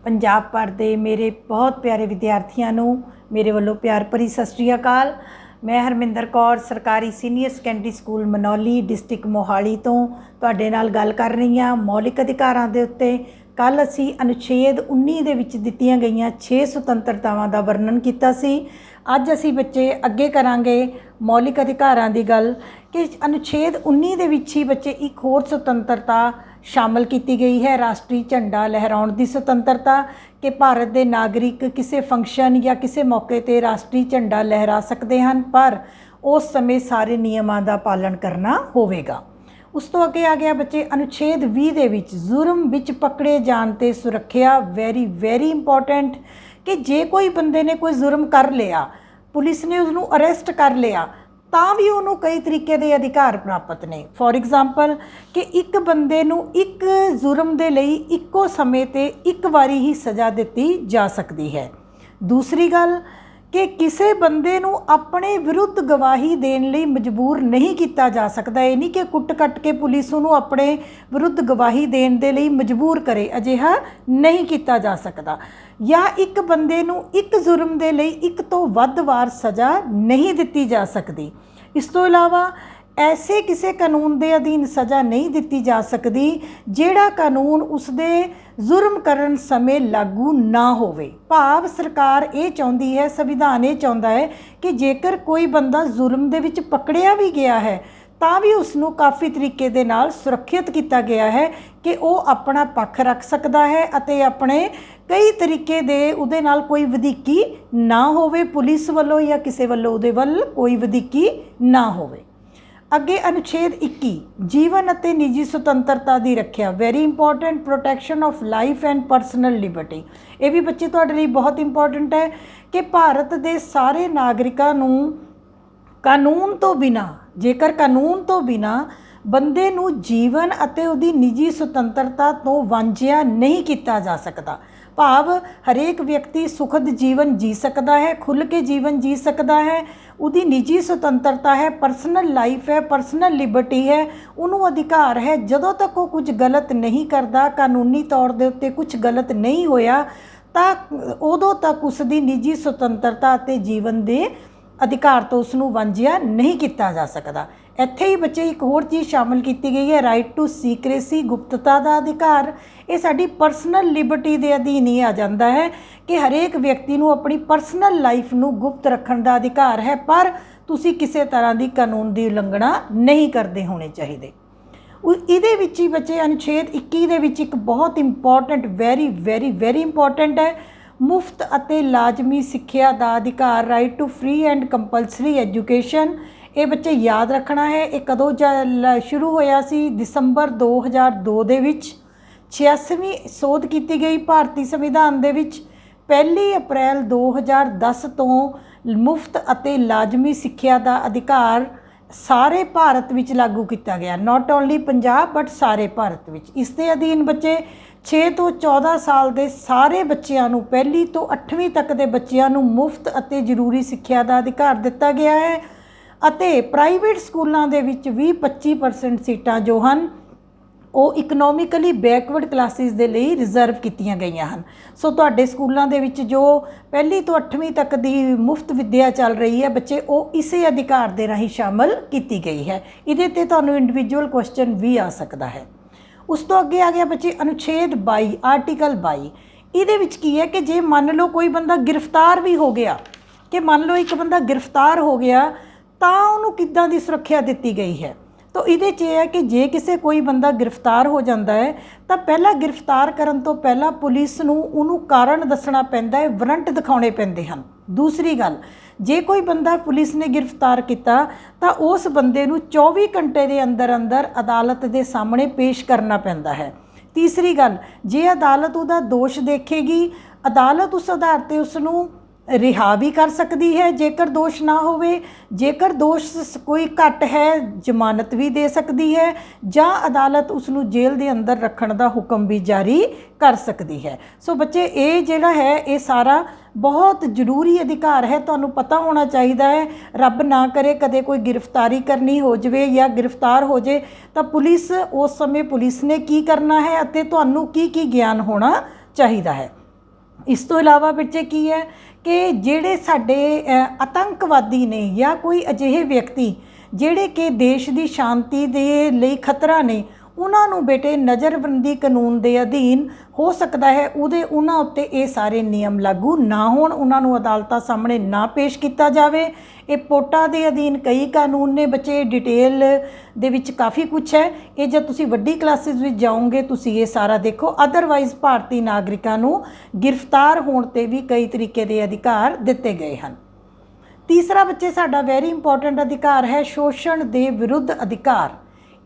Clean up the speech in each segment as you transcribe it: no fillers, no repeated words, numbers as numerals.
पंजाब भर दे मेरे बहुत प्यारे विद्यार्थियों नूं मेरे वालों प्यार भरी सत श्री अकाल। मैं हरमिंदर कौर सरकारी senior secondary school Manauli district Mohali तो तुहाडे नाल गल कर रही हाँ मौलिक अधिकारां दे उत्ते। कल असी अनुच्छेद 19 दे विच दित्तियां गईयां 6 सुतंत्रतावां दा वर्णन कीता सी। अज असी बच्चे अगे करांगे मौलिक अधिकारां दी गल कि अनुच्छेद 19 दे विच ही बच्चे एक होर सुतंत्रता शामिल की गई है, राष्ट्रीय झंडा लहराउण की सुतंत्रता कि भारत के नागरिक किसी फंक्शन या किसी मौके पर राष्ट्रीय झंडा लहरा सकते हैं, पर उस समय सारे नियमों का पालन करना होगा। उस तो अगे आ गया बच्चे अनुच्छेद 20 दे विच जुर्म विच पकड़े जान ते सुरक्षा। वेरी वेरी इंपॉर्टेंट कि जे कोई बंदे ने कोई जुर्म कर लिया, पुलिस ने उसनू अरेस्ट कर लिया, ਤਾਂ भी उन्होंने कई तरीके के अधिकार प्राप्त ने। फॉर एग्जाम्पल कि एक बंदे नू एक जुर्म के लिए इक्को समय ते एक बारी ही सज़ा दी जा सकती है। दूसरी गल कि किसी बंदे नू अपने विरुद्ध गवाही देने लिए मजबूर नहीं किया जा सकता। ये नहीं कि कुट कट के पुलिस उन्होंने अपने विरुद्ध गवाही देने के लिए मजबूर करे, अजिहा नहीं किया जा सकता। या एक बंदे नू एक जुर्म के लिए एक तो वध वार सज़ा नहीं दी जा सकती। इस तो इलावा ऐसे किसी कानून के अधीन सज़ा नहीं दी जा सकती जिहड़ा कानून उसदे जुर्म करन समय लागू ना होवे। भाव सरकार ये चाहती है, संविधान ये चाहता है कि जेकर कोई बंदा जुर्म दे विच पकड़िया भी गया है ਤਾਂ भी उसनू काफ़ी तरीके दे नाल सुरक्षित किया गया है कि वो अपना पक्ष रख सकता है अते अपने कई तरीके दे उहदे नाल कोई वधीकी ना होवे, पुलिस वालों या किसी वालों उहदे वल कोई वधीकी ना होवे। अगे अनुच्छेद 21 जीवन अते निजी सुतंत्रता की रखिया। Very important, protection of life and personal liberty. ये भी बच्चे तुहाडे लई बहुत इंपॉर्टेंट है कि भारत के सारे नागरिकों नूं कानून तो बिना, जेकर कानून तो बिना बंदे नू जीवन अते उहदी निजी सुतंत्रता तो वांझिया नहीं किया जा सकता। भाव हरेक व्यक्ति सुखद जीवन जी सकता है, खुल के जीवन जी सकता है, उहदी निजी सुतंत्रता है, पर्सनल लाइफ है, पर्सनल लिबर्टी है, उन्होंने अधिकार है जदों तक वो कुछ गलत नहीं करता, कानूनी तौर के उत्ते कुछ गलत नहीं होया तां उदों तक उसकी निजी सुतंत्रता अते जीवन के अधिकार तो उसनू वांझिया नहीं किया जा सकता। इत्थे ही बच्चे एक होर चीज़ शामिल की गई है, राइट टू सीक्रेसी, गुप्तता का अधिकार। ये साडी पर्सनल लिबर्टी के अधीन ही आ जाता है कि हरेक व्यक्ति नू अपनी पर्सनल लाइफ नू गुप्त रखने का अधिकार है, पर तुसी किसी तरह की कानून की उलंघना नहीं करते होने चाहिए। इहदे विच ही बच्चे अनुच्छेद 21 दे विच एक बहुत important, very very very important है, मुफ्त अते लाजमी सिक्ख्या का अधिकार, right to free and compulsory education. ये बच्चे याद रखना है। ये कदों शुरू होया सी? दिसंबर 2002 दे विच 86वीं सोध की गई भारतीय संविधान दे विच। 1 अप्रैल 2010 तो मुफ्त अते लाजमी सिक्ख्या का अधिकार सारे भारत विच लागू किया गया। नॉट ओनली पंजाब बट सारे भारत विच। इस दे अधीन बच्चे 6 तो 14 साल के सारे बच्चों को, 1 तो 8वीं तक के बच्चों को मुफ्त अते जरूरी सिक्ख्या का अधिकार दिता गया है। अते प्राइवेट स्कूलों के 20-25% सीटां जो हैं वो इकनोमिकली बैकवर्ड क्लासिस के लिए रिजर्व कीतियां गई हैं। सो तुहाडे स्कूलों के विच जो 1 तो 8वीं तक की मुफ्त विद्या चल रही है बच्चे, वो इसे अधिकार के राही शामिल की गई है। इहदे ते तुहानूं इंडिविजुअल क्वेश्चन भी आ सकता है। उस तो अगे आ गया बच्चे अनुच्छेद 22 आर्टिकल 22। इहदे विच की है कि जे मान लो कोई बंदा गिरफ्तार भी हो गया, कि मान लो एक बंदा गिरफ्तार हो गया तो उन्होंने किद्दां दी सुरक्षा दी गई है। तो ये है कि जे किसी कोई बंदा गिरफ्तार हो जाता है तो पहला गिरफ्तार करन तो पहला पुलिस नूं उन्होंने कारण दसना पैंदा है, वारंट दिखाने पैंदे हैं। दूसरी गल, जे कोई बंदा पुलिस ने गिरफ्तार किया तो उस बंदे नूं 24 घंटे के अंदर अंदर अदालत के सामने पेश करना पैंदा है। तीसरी गल, जे अदालत उहदा दोष देखेगी, अदालत उस आधार पर उसनूं रिहा भी कर सकती है जेकर दोष ना होवे। जेकर दोष कोई घट है जमानत भी दे सकती है, जां अदालत उसनूं जेल के अंदर रखण का हुक्म भी जारी कर सकती है। सो बच्चे ये जिहड़ा है ये सारा बहुत जरूरी अधिकार है, तुहानूं पता होना चाहिए है। रब ना करे कदे कोई गिरफ्तारी करनी हो जाए या गिरफ्तार हो जाए तो पुलिस उस समय पुलिस ने की करना है अते तुहानूं की ज्ञान होना चाहिए है। ਇਸ ਤੋਂ ਇਲਾਵਾ ਬੱਚੇ ਕੀ ਹੈ ਕਿ ਜਿਹੜੇ ਸਾਡੇ ਆਤੰਕਵਾਦੀ ਨੇ ਜਾਂ ਕੋਈ ਅਜਿਹੇ ਵਿਅਕਤੀ ਜਿਹੜੇ ਕਿ ਦੇਸ਼ ਦੀ ਸ਼ਾਂਤੀ ਦੇ ਲਈ ਖਤਰਾ ਨੇ, ਉਹਨਾਂ ਨੂੰ ਬੇਟੇ ਨਜ਼ਰਬੰਦੀ ਕਾਨੂੰਨ ਦੇ ਅਧੀਨ ਹੋ ਸਕਦਾ ਹੈ ਉਹਨਾਂ ਉੱਤੇ ਇਹ ਸਾਰੇ ਨਿਯਮ ਲਾਗੂ ਨਾ ਹੋਣ, ਉਹਨਾਂ ਨੂੰ ਅਦਾਲਤਾਂ ਸਾਹਮਣੇ ਨਾ ਪੇਸ਼ ਕੀਤਾ ਜਾਵੇ। ਇਹ ਪੋਟਾ ਦੇ ਅਧੀਨ ਕਈ ਕਾਨੂੰਨ ਨੇ ਬੱਚੇ, ਡਿਟੇਲ ਦੇ ਵਿੱਚ ਕਾਫੀ ਕੁਛ ਹੈ। ਇਹ ਜਦ ਤੁਸੀਂ ਵੱਡੀ ਕਲਾਸਿਸ ਵਿੱਚ ਜਾਓਗੇ ਤੁਸੀਂ ਇਹ ਸਾਰਾ ਦੇਖੋ। ਅਦਰਵਾਈਜ਼ ਭਾਰਤੀ ਨਾਗਰਿਕਾਂ ਨੂੰ ਗ੍ਰਿਫਤਾਰ ਹੋਣ 'ਤੇ ਵੀ ਕਈ ਤਰੀਕੇ ਦੇ ਅਧਿਕਾਰ ਦਿੱਤੇ ਗਏ ਹਨ। ਤੀਸਰਾ ਬੱਚੇ ਸਾਡਾ ਵੈਰੀ ਇੰਪੋਰਟੈਂਟ ਅਧਿਕਾਰ ਹੈ ਸ਼ੋਸ਼ਣ ਦੇ ਵਿਰੁੱਧ ਅਧਿਕਾਰ।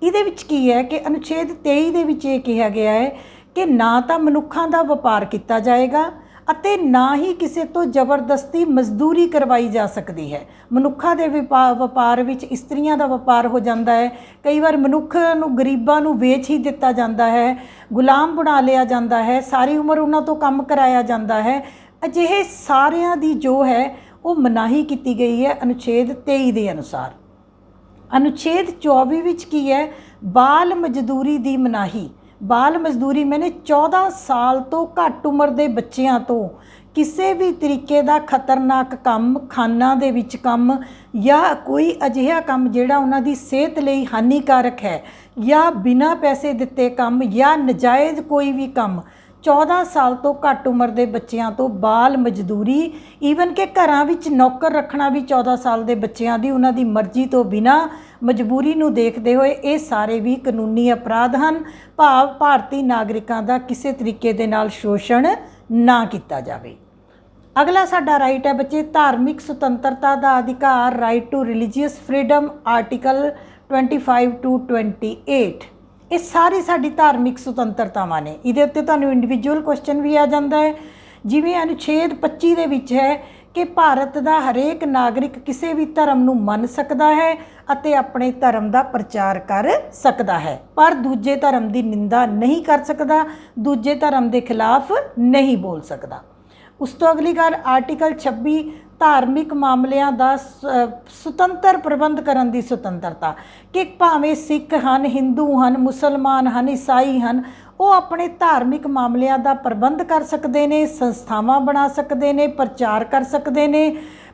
ਇਹਦੇ ਵਿੱਚ ਕੀ ਹੈ ਕਿ ਅਨੁਛੇਦ 23 ਦੇ ਵਿੱਚ ਇਹ ਕਿਹਾ ਗਿਆ ਹੈ ਕਿ ਨਾ ਤਾਂ ਮਨੁੱਖਾਂ ਦਾ ਵਪਾਰ ਕੀਤਾ ਜਾਏਗਾ ਅਤੇ ਨਾ ਹੀ ਕਿਸੇ ਤੋਂ ਜ਼ਬਰਦਸਤੀ ਮਜ਼ਦੂਰੀ ਕਰਵਾਈ ਜਾ ਸਕਦੀ ਹੈ। ਮਨੁੱਖਾਂ ਦੇ ਵਪਾਰ ਵਿੱਚ ਇਸਤਰੀਆਂ ਦਾ ਵਪਾਰ ਹੋ ਜਾਂਦਾ ਹੈ, ਕਈ ਵਾਰ ਮਨੁੱਖ ਨੂੰ ਗਰੀਬਾਂ ਨੂੰ ਵੇਚ ਹੀ ਦਿੱਤਾ ਜਾਂਦਾ ਹੈ, ਗੁਲਾਮ ਬਣਾ ਲਿਆ ਜਾਂਦਾ ਹੈ, ਸਾਰੀ ਉਮਰ ਉਹਨਾਂ ਤੋਂ ਕੰਮ ਕਰਾਇਆ ਜਾਂਦਾ ਹੈ। ਅਜਿਹੇ ਸਾਰਿਆਂ ਦੀ ਜੋ ਹੈ ਉਹ ਮਨਾਹੀ ਕੀਤੀ ਗਈ ਹੈ ਅਨੁਛੇਦ 23 ਦੇ ਅਨੁਸਾਰ। ਅਨੁਛੇਦ 24 ਵਿੱਚ ਕੀ ਹੈ, ਬਾਲ ਮਜ਼ਦੂਰੀ ਦੀ ਮਨਾਹੀ। ਬਾਲ ਮਜ਼ਦੂਰੀ ਮੈਨੇ 14 ਸਾਲ ਤੋਂ ਘੱਟ ਉਮਰ ਦੇ ਬੱਚਿਆਂ ਤੋਂ ਕਿਸੇ ਵੀ ਤਰੀਕੇ ਦਾ ਖਤਰਨਾਕ ਕੰਮ, ਖਾਨਾਂ ਦੇ ਵਿੱਚ ਕੰਮ ਜਾਂ ਕੋਈ ਅਜਿਹਾ ਕੰਮ ਜਿਹੜਾ ਉਹਨਾਂ ਦੀ ਸਿਹਤ ਲਈ ਹਾਨੀਕਾਰਕ ਹੈ, ਜਾਂ ਬਿਨਾਂ ਪੈਸੇ ਦਿੱਤੇ ਕੰਮ ਜਾਂ ਨਜਾਇਜ਼ ਕੋਈ ਵੀ ਕੰਮ, 14 ਸਾਲ ਤੋਂ ਘੱਟ ਉਮਰ ਦੇ ਬੱਚਿਆਂ ਤੋਂ ਬਾਲ ਮਜ਼ਦੂਰੀ, ਈਵਨ ਕਿ ਘਰਾਂ ਵਿੱਚ ਨੌਕਰ ਰੱਖਣਾ ਵੀ 14 ਸਾਲ ਦੇ ਬੱਚਿਆਂ ਦੀ ਉਹਨਾਂ ਦੀ ਮਰਜ਼ੀ ਤੋਂ ਬਿਨਾਂ ਮਜਬੂਰੀ ਨੂੰ ਦੇਖਦੇ ਹੋਏ, ਇਹ ਸਾਰੇ ਵੀ ਕਾਨੂੰਨੀ ਅਪਰਾਧ ਹਨ। ਭਾਵ ਭਾਰਤੀ ਨਾਗਰਿਕਾਂ ਦਾ ਕਿਸੇ ਤਰੀਕੇ ਦੇ ਨਾਲ ਸ਼ੋਸ਼ਣ ਨਾ ਕੀਤਾ ਜਾਵੇ। ਅਗਲਾ ਸਾਡਾ ਰਾਈਟ ਹੈ ਬੱਚੇ ਧਾਰਮਿਕ ਸੁਤੰਤਰਤਾ ਦਾ ਅਧਿਕਾਰ, right to religious freedom, article 25 to 28। ਇਹ ਸਾਰੀ ਸਾਡੀ ਧਾਰਮਿਕ ਸੁਤੰਤਰਤਾਵਾਂ ਨੇ। ਇਹਦੇ ਉੱਤੇ ਤੁਹਾਨੂੰ ਇੰਡੀਵਿਜੂਅਲ ਕੁਐਸਚਨ ਵੀ ਆ ਜਾਂਦਾ ਹੈ। ਜਿਵੇਂ ਅਨੁਛੇਦ 25 ਦੇ ਵਿੱਚ ਹੈ ਕਿ ਭਾਰਤ ਦਾ ਹਰੇਕ ਨਾਗਰਿਕ ਕਿਸੇ ਵੀ ਧਰਮ ਨੂੰ ਮੰਨ ਸਕਦਾ ਹੈ ਅਤੇ ਆਪਣੇ ਧਰਮ ਦਾ ਪ੍ਰਚਾਰ ਕਰ ਸਕਦਾ ਹੈ, ਪਰ ਦੂਜੇ ਧਰਮ ਦੀ ਨਿੰਦਾ ਨਹੀਂ ਕਰ ਸਕਦਾ, ਦੂਜੇ ਧਰਮ ਦੇ ਖਿਲਾਫ ਨਹੀਂ ਬੋਲ ਸਕਦਾ। ਉਸ ਤੋਂ ਅਗਲੀ ਗੱਲ ਆਰਟੀਕਲ 26 ਧਾਰਮਿਕ ਮਾਮਲਿਆਂ ਦਾ ਸੁਤੰਤਰ ਪ੍ਰਬੰਧ ਕਰਨ ਦੀ ਸੁਤੰਤਰਤਾ, ਕਿ ਭਾਵੇਂ ਸਿੱਖ ਹਨ, ਹਿੰਦੂ ਹਨ, ਮੁਸਲਮਾਨ ਹਨ, ਈਸਾਈ ਹਨ, ਉਹ ਆਪਣੇ ਧਾਰਮਿਕ ਮਾਮਲਿਆਂ ਦਾ ਪ੍ਰਬੰਧ ਕਰ ਸਕਦੇ ਨੇ, ਸੰਸਥਾਵਾਂ ਬਣਾ ਸਕਦੇ ਨੇ, ਪ੍ਰਚਾਰ ਕਰ ਸਕਦੇ ਨੇ,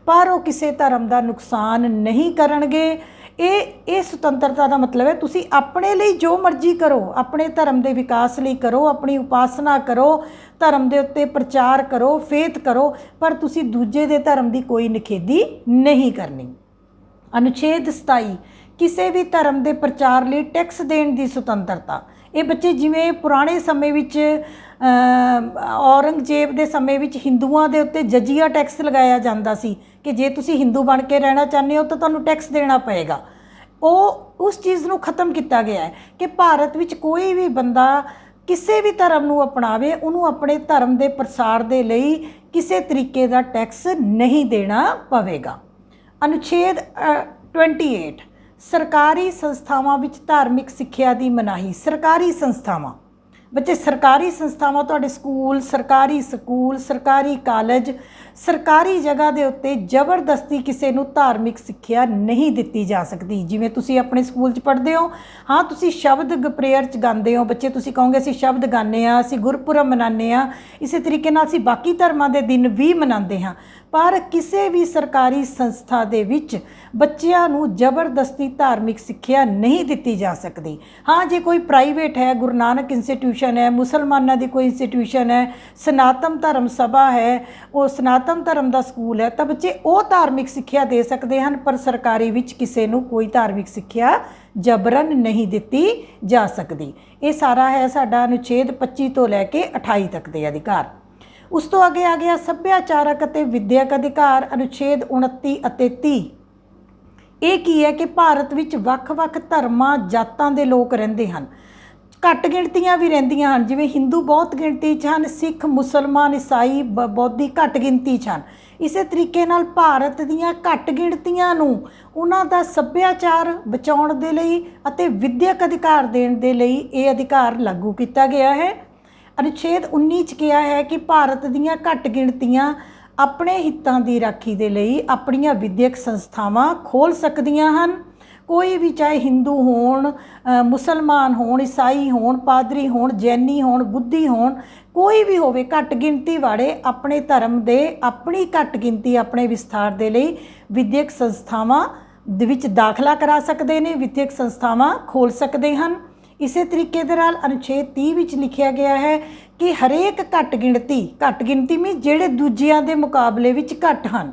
ਪਰ ਉਹ ਕਿਸੇ ਧਰਮ ਦਾ ਨੁਕਸਾਨ ਨਹੀਂ ਕਰਨਗੇ। ਇਹ ਸੁਤੰਤਰਤਾ ਦਾ ਮਤਲਬ ਹੈ ਤੁਸੀਂ ਆਪਣੇ ਲਈ ਜੋ ਮਰਜ਼ੀ ਕਰੋ, ਆਪਣੇ ਧਰਮ ਦੇ ਵਿਕਾਸ ਲਈ ਕਰੋ, ਆਪਣੀ ਉਪਾਸਨਾ ਕਰੋ, ਧਰਮ ਦੇ ਉੱਤੇ ਪ੍ਰਚਾਰ ਕਰੋ, ਫੇਥ ਕਰੋ, ਪਰ ਤੁਸੀਂ ਦੂਜੇ ਦੇ ਧਰਮ ਦੀ ਕੋਈ ਨਿਖੇਧੀ ਨਹੀਂ ਕਰਨੀ। ਅਨੁਛੇਦ 27 ਕਿਸੇ ਵੀ ਧਰਮ ਦੇ ਪ੍ਰਚਾਰ ਲਈ ਟੈਕਸ ਦੇਣ ਦੀ ਸੁਤੰਤਰਤਾ। ਇਹ ਬੱਚੇ ਜਿਵੇਂ ਪੁਰਾਣੇ ਸਮੇਂ ਵਿੱਚ ਔਰੰਗਜ਼ੇਬ ਦੇ ਸਮੇਂ ਵਿੱਚ ਹਿੰਦੂਆਂ ਦੇ ਉੱਤੇ ਜਜ਼ੀਆ ਟੈਕਸ ਲਗਾਇਆ ਜਾਂਦਾ ਸੀ ਕਿ ਜੇ ਤੁਸੀਂ ਹਿੰਦੂ ਬਣ ਕੇ ਰਹਿਣਾ ਚਾਹੁੰਦੇ ਹੋ ਤਾਂ ਤੁਹਾਨੂੰ ਟੈਕਸ ਦੇਣਾ ਪਏਗਾ। ਉਸ ਚੀਜ਼ ਨੂੰ ਖਤਮ ਕੀਤਾ ਗਿਆ ਹੈ ਕਿ ਭਾਰਤ ਵਿੱਚ ਕੋਈ ਵੀ ਬੰਦਾ ਕਿਸੇ ਵੀ ਧਰਮ ਨੂੰ ਅਪਣਾਵੇ, ਉਹਨੂੰ ਆਪਣੇ ਧਰਮ ਦੇ ਪ੍ਰਸਾਰ ਦੇ ਲਈ ਕਿਸੇ ਤਰੀਕੇ ਦਾ ਟੈਕਸ ਨਹੀਂ ਦੇਣਾ ਪਵੇਗਾ। ਅਨੁਛੇਦ 28 ਸਰਕਾਰੀ ਸੰਸਥਾਵਾਂ ਵਿੱਚ ਧਾਰਮਿਕ ਸਿੱਖਿਆ ਦੀ ਮਨਾਹੀ। ਸਰਕਾਰੀ ਸੰਸਥਾਵਾਂ ਬੱਚੇ, ਸਰਕਾਰੀ ਸੰਸਥਾਵਾਂ ਤੁਹਾਡੇ ਸਕੂਲ, ਸਰਕਾਰੀ ਕਾਲਜ, ਸਰਕਾਰੀ ਜਗ੍ਹਾ ਦੇ ਉੱਤੇ ਜ਼ਬਰਦਸਤੀ ਕਿਸੇ ਨੂੰ ਧਾਰਮਿਕ ਸਿੱਖਿਆ ਨਹੀਂ ਦਿੱਤੀ ਜਾ ਸਕਦੀ। ਜਿਵੇਂ ਤੁਸੀਂ ਆਪਣੇ ਸਕੂਲ 'ਚ ਪੜ੍ਹਦੇ ਹੋ, ਹਾਂ ਤੁਸੀਂ ਸ਼ਬਦ ਪ੍ਰੇਅਰ 'ਚ ਗਾਉਂਦੇ ਹੋ ਬੱਚੇ, ਤੁਸੀਂ ਕਹੋਗੇ ਅਸੀਂ ਸ਼ਬਦ ਗਾਉਂਦੇ ਹਾਂ, ਅਸੀਂ ਗੁਰਪੁਰਬ ਮਨਾਉਂਦੇ ਹਾਂ, ਇਸੇ ਤਰੀਕੇ ਨਾਲ ਅਸੀਂ ਬਾਕੀ ਧਰਮਾਂ ਦੇ ਦਿਨ ਵੀ ਮਨਾਉਂਦੇ ਹਾਂ, ਪਰ ਕਿਸੇ ਵੀ ਸਰਕਾਰੀ ਸੰਸਥਾ ਦੇ ਵਿੱਚ ਬੱਚਿਆਂ ਨੂੰ ਜ਼ਬਰਦਸਤੀ ਧਾਰਮਿਕ ਸਿੱਖਿਆ ਨਹੀਂ ਦਿੱਤੀ ਜਾ ਸਕਦੀ। ਹਾਂ ਜੇ ਕੋਈ ਪ੍ਰਾਈਵੇਟ ਹੈ, ਗੁਰੂ ਨਾਨਕ ਇੰਸਟੀਟਿਊਸ਼ਨ ਹੈ, ਮੁਸਲਮਾਨਾਂ ਦੀ ਕੋਈ ਇੰਸਟੀਟਿਊਸ਼ਨ ਹੈ, ਸਨਾਤਨ ਧਰਮ ਸਭਾ ਹੈ, ਉਹ ਸਨਾਤਨ ਧਰਮ ਦਾ ਸਕੂਲ ਹੈ, ਤਾਂ ਬੱਚੇ ਉਹ ਧਾਰਮਿਕ ਸਿੱਖਿਆ ਦੇ ਸਕਦੇ ਹਨ, ਪਰ ਸਰਕਾਰੀ ਵਿੱਚ ਕਿਸੇ ਨੂੰ ਕੋਈ ਧਾਰਮਿਕ ਸਿੱਖਿਆ ਜਬਰਨ ਨਹੀਂ ਦਿੱਤੀ ਜਾ ਸਕਦੀ। ਇਹ ਸਾਰਾ ਹੈ ਸਾਡਾ ਅਨੁਛੇਦ 25 ਤੋਂ ਲੈ ਕੇ 28 ਤੱਕ ਦੇ ਅਧਿਕਾਰ। ਉਸ ਤੋਂ ਅੱਗੇ ਆ ਗਿਆ ਸੱਭਿਆਚਾਰਕ ਅਤੇ ਵਿਦਿਅਕ ਅਧਿਕਾਰ, ਅਨੁਛੇਦ 29 ਅਤੇ 30। ਇਹ ਕੀ ਹੈ ਕਿ ਭਾਰਤ ਵਿੱਚ ਵੱਖ-ਵੱਖ ਧਰਮਾਂ, ਜਾਤਾਂ ਦੇ ਲੋਕ ਰਹਿੰਦੇ ਹਨ। ਘੱਟ ਗਿਣਤੀਆਂ ਵੀ ਰਹਿੰਦੀਆਂ ਹਨ, ਜਿਵੇਂ ਹਿੰਦੂ ਬਹੁਤ ਗਿਣਤੀ 'ਚ ਹਨ, ਸਿੱਖ, ਮੁਸਲਮਾਨ, ਈਸਾਈ, ਬੋਧੀ ਘੱਟ ਗਿਣਤੀ 'ਚ ਹਨ। ਇਸੇ ਤਰੀਕੇ ਨਾਲ ਭਾਰਤ ਦੀਆਂ ਘੱਟ ਗਿਣਤੀਆਂ ਨੂੰ ਉਹਨਾਂ ਦਾ ਸੱਭਿਆਚਾਰ ਬਚਾਉਣ ਦੇ ਲਈ ਅਤੇ ਵਿਦਿਅਕ ਅਧਿਕਾਰ ਦੇਣ ਦੇ ਲਈ ਇਹ ਅਧਿਕਾਰ ਲਾਗੂ ਕੀਤਾ ਗਿਆ ਹੈ। ਅਨੁਛੇਦ 19 'ਚ ਕਿਹਾ ਹੈ ਕਿ ਭਾਰਤ ਦੀਆਂ ਘੱਟ ਗਿਣਤੀਆਂ ਆਪਣੇ ਹਿੱਤਾਂ ਦੀ ਰਾਖੀ ਦੇ ਲਈ ਆਪਣੀਆਂ ਵਿਦਿਅਕ ਸੰਸਥਾਵਾਂ ਖੋਲ੍ਹ ਸਕਦੀਆਂ ਹਨ। कोई भी चाहे हिंदू होण, मुसलमान होण, ईसाई होण, पादरी होण, जैनी होण, बुद्धी होण, कोई भी होवे, घट गिणती वाले अपने धर्म दे अपनी घट गिणती अपने विस्तार दे लई विद्यक संस्थावां ਦੇ ਵਿੱਚ ਦਾਖਲਾ ਕਰਾ ਸਕਦੇ ਨੇ, ਵਿਦਿਅਕ ਸੰਸਥਾਵਾਂ ਖੋਲ੍ਹ ਸਕਦੇ ਹਨ। ਇਸੇ ਤਰੀਕੇ ਦੇ ਨਾਲ ਅਨੁਛੇਦ 30 ਵਿੱਚ ਲਿਖਿਆ ਗਿਆ ਹੈ ਕਿ ਹਰੇਕ ਘੱਟ ਗਿਣਤੀ ਮੀਨਸ ਜਿਹੜੇ ਦੂਜਿਆਂ ਦੇ ਮੁਕਾਬਲੇ ਵਿੱਚ ਘੱਟ ਹਨ,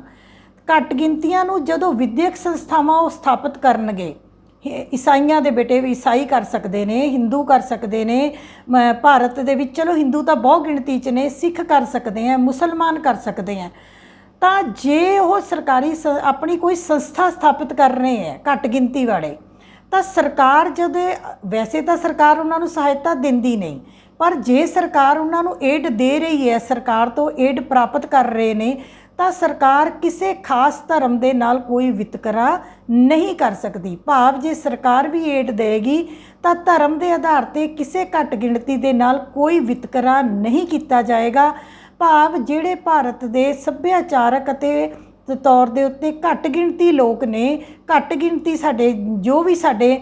ਘੱਟ ਗਿਣਤੀਆਂ ਨੂੰ ਜਦੋਂ ਵਿਦਿਅਕ ਸੰਸਥਾਵਾਂ ਉਹ ਸਥਾਪਿਤ ਕਰਨਗੇ, ਈਸਾਈਆਂ ਦੇ ਬੇਟੇ ਵੀ ਈਸਾਈ ਕਰ ਸਕਦੇ ਨੇ, ਹਿੰਦੂ ਕਰ ਸਕਦੇ ਨੇ, ਭਾਰਤ ਦੇ ਵਿੱਚ ਚਲੋ ਹਿੰਦੂ ਤਾਂ ਬਹੁਤ ਗਿਣਤੀ 'ਚ ਨੇ, ਸਿੱਖ ਕਰ ਸਕਦੇ ਆ, ਮੁਸਲਮਾਨ ਕਰ ਸਕਦੇ ਆ, ਤਾਂ ਜੇ ਉਹ ਸਰਕਾਰੀ ਆਪਣੀ ਕੋਈ ਸੰਸਥਾ ਸਥਾਪਿਤ ਕਰ ਰਹੇ ਹੈ ਘੱਟ ਗਿਣਤੀ ਵਾਲੇ, ਤਾਂ ਸਰਕਾਰ ਜਦ ਵੈਸੇ ਤਾਂ ਸਰਕਾਰ ਉਹਨਾਂ ਨੂੰ ਸਹਾਇਤਾ ਦਿੰਦੀ ਨਹੀਂ, ਪਰ ਜੇ ਸਰਕਾਰ ਉਹਨਾਂ ਨੂੰ ਏਡ ਦੇ ਰਹੀ ਹੈ, ਸਰਕਾਰ ਤੋਂ ਏਡ ਪ੍ਰਾਪਤ ਕਰ ਰਹੇ ਨੇ, ਤਾਂ ਸਰਕਾਰ ਕਿਸੇ ਖਾਸ ਧਰਮ ਦੇ ਨਾਲ ਕੋਈ ਵਿਤਕਰਾ ਨਹੀਂ ਕਰ ਸਕਦੀ। ਭਾਵ ਜੇ ਸਰਕਾਰ ਵੀ ਏਡ ਦੇਗੀ ਤਾਂ ਧਰਮ ਦੇ ਆਧਾਰ 'ਤੇ ਕਿਸੇ ਘੱਟ ਗਿਣਤੀ ਦੇ ਨਾਲ ਕੋਈ ਵਿਤਕਰਾ ਨਹੀਂ ਕੀਤਾ ਜਾਏਗਾ। ਭਾਵ ਜਿਹੜੇ ਭਾਰਤ ਦੇ ਸੱਭਿਆਚਾਰਕ ਅਤੇ ਤੌਰ ਦੇ ਉੱਤੇ ਘੱਟ ਗਿਣਤੀ ਲੋਕ ਨੇ, ਘੱਟ ਗਿਣਤੀ ਸਾਡੇ ਜੋ ਵੀ ਸਾਡੇ